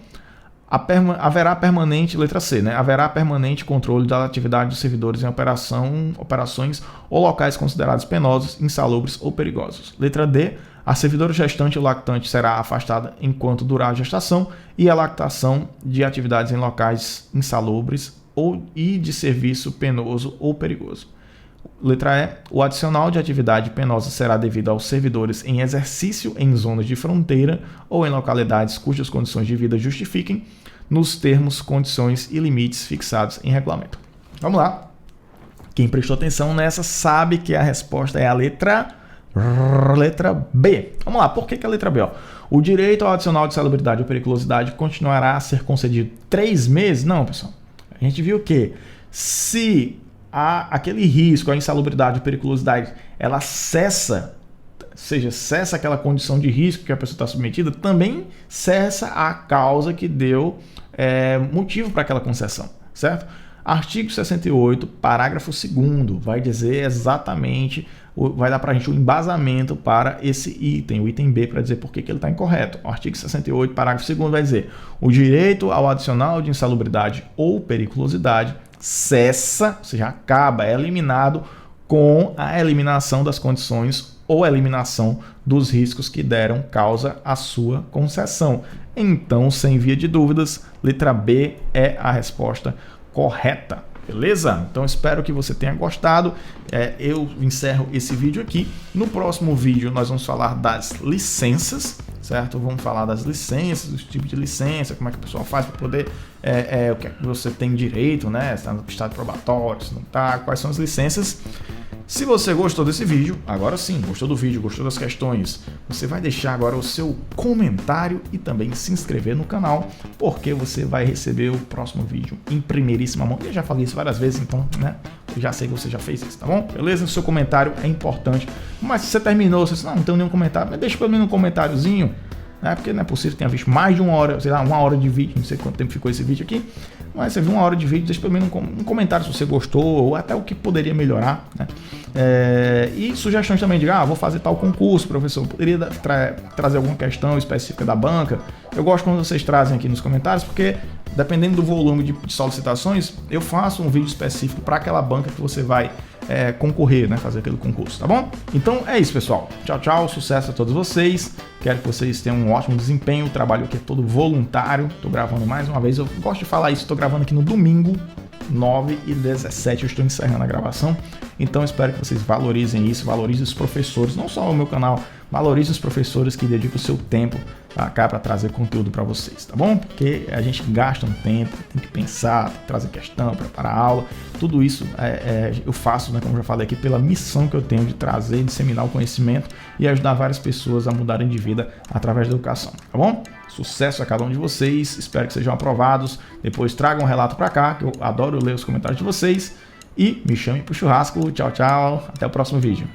Haverá permanente, letra C, né? Haverá permanente controle da atividade dos servidores em operações ou locais considerados penosos, insalubres ou perigosos. Letra D, a servidora gestante ou lactante será afastada enquanto durar a gestação e a lactação de atividades em locais insalubres e de serviço penoso ou perigoso. Letra E, o adicional de atividade penosa será devido aos servidores em exercício em zonas de fronteira ou em localidades cujas condições de vida justifiquem, nos termos, condições e limites fixados em regulamento. Vamos lá. Quem prestou atenção nessa sabe que a resposta é a letra B. Vamos lá, por que a letra B? O direito ao adicional de salubridade ou periculosidade continuará a ser concedido 3 meses? Não, pessoal. A gente viu que se aquele risco, a insalubridade, a periculosidade, ela cessa, ou seja, cessa aquela condição de risco que a pessoa está submetida, também cessa a causa que deu motivo para aquela concessão, certo? Artigo 68, parágrafo 2º, vai dizer exatamente, vai dar para a gente um embasamento para esse item, o item B, para dizer por que ele está incorreto. O artigo 68, parágrafo 2º, vai dizer: o direito ao adicional de insalubridade ou periculosidade cessa, ou seja, acaba, é eliminado com a eliminação das condições ou eliminação dos riscos que deram causa à sua concessão. Então, sem via de dúvidas, letra B é a resposta correta. Beleza? Então espero que você tenha gostado. Eu encerro esse vídeo aqui. No próximo vídeo nós vamos falar das licenças, certo? Vamos falar das licenças, dos tipos de licença, como é que o pessoal faz para poder, o que você tem direito, né? Se está no estado probatório, se não está, quais são as licenças. Se você gostou desse vídeo, agora sim, gostou do vídeo, gostou das questões, você vai deixar agora o seu comentário e também se inscrever no canal, porque você vai receber o próximo vídeo em primeiríssima mão. Eu já falei isso várias vezes, então, né? Eu já sei que você já fez isso, tá bom? Beleza? O seu comentário é importante. Mas se você terminou, você disse, não tenho nenhum comentário, mas deixa pelo menos um comentáriozinho. né? Porque não é possível que tenha visto mais de 1 hora, sei lá, 1 hora de vídeo, não sei quanto tempo ficou esse vídeo aqui, mas você viu 1 hora de vídeo, deixa pelo menos um comentário se você gostou, ou até o que poderia melhorar, né? E sugestões também de, vou fazer tal concurso, professor, poderia trazer alguma questão específica da banca. Eu gosto quando vocês trazem aqui nos comentários, porque dependendo do volume de solicitações, eu faço um vídeo específico para aquela banca que você vai concorrer, né, fazer aquele concurso, tá bom? Então é isso, pessoal. Tchau, tchau, sucesso a todos vocês. Quero que vocês tenham um ótimo desempenho. O trabalho aqui é todo voluntário. Tô gravando mais uma vez. Eu gosto de falar isso. Tô gravando aqui no domingo, 9h17. Eu estou encerrando a gravação. Então espero que vocês valorizem isso, valorizem os professores, não só o meu canal, valorizem os professores que dedicam o seu tempo cá para trazer conteúdo para vocês, tá bom? Porque a gente gasta um tempo, tem que pensar, tem que trazer questão, preparar aula, tudo isso eu faço, né, como eu já falei aqui, pela missão que eu tenho de trazer, disseminar o conhecimento e ajudar várias pessoas a mudarem de vida através da educação, tá bom? Sucesso a cada um de vocês, espero que sejam aprovados, depois tragam um relato para cá, que eu adoro ler os comentários de vocês. E me chame pro churrasco. Tchau, tchau. Até o próximo vídeo.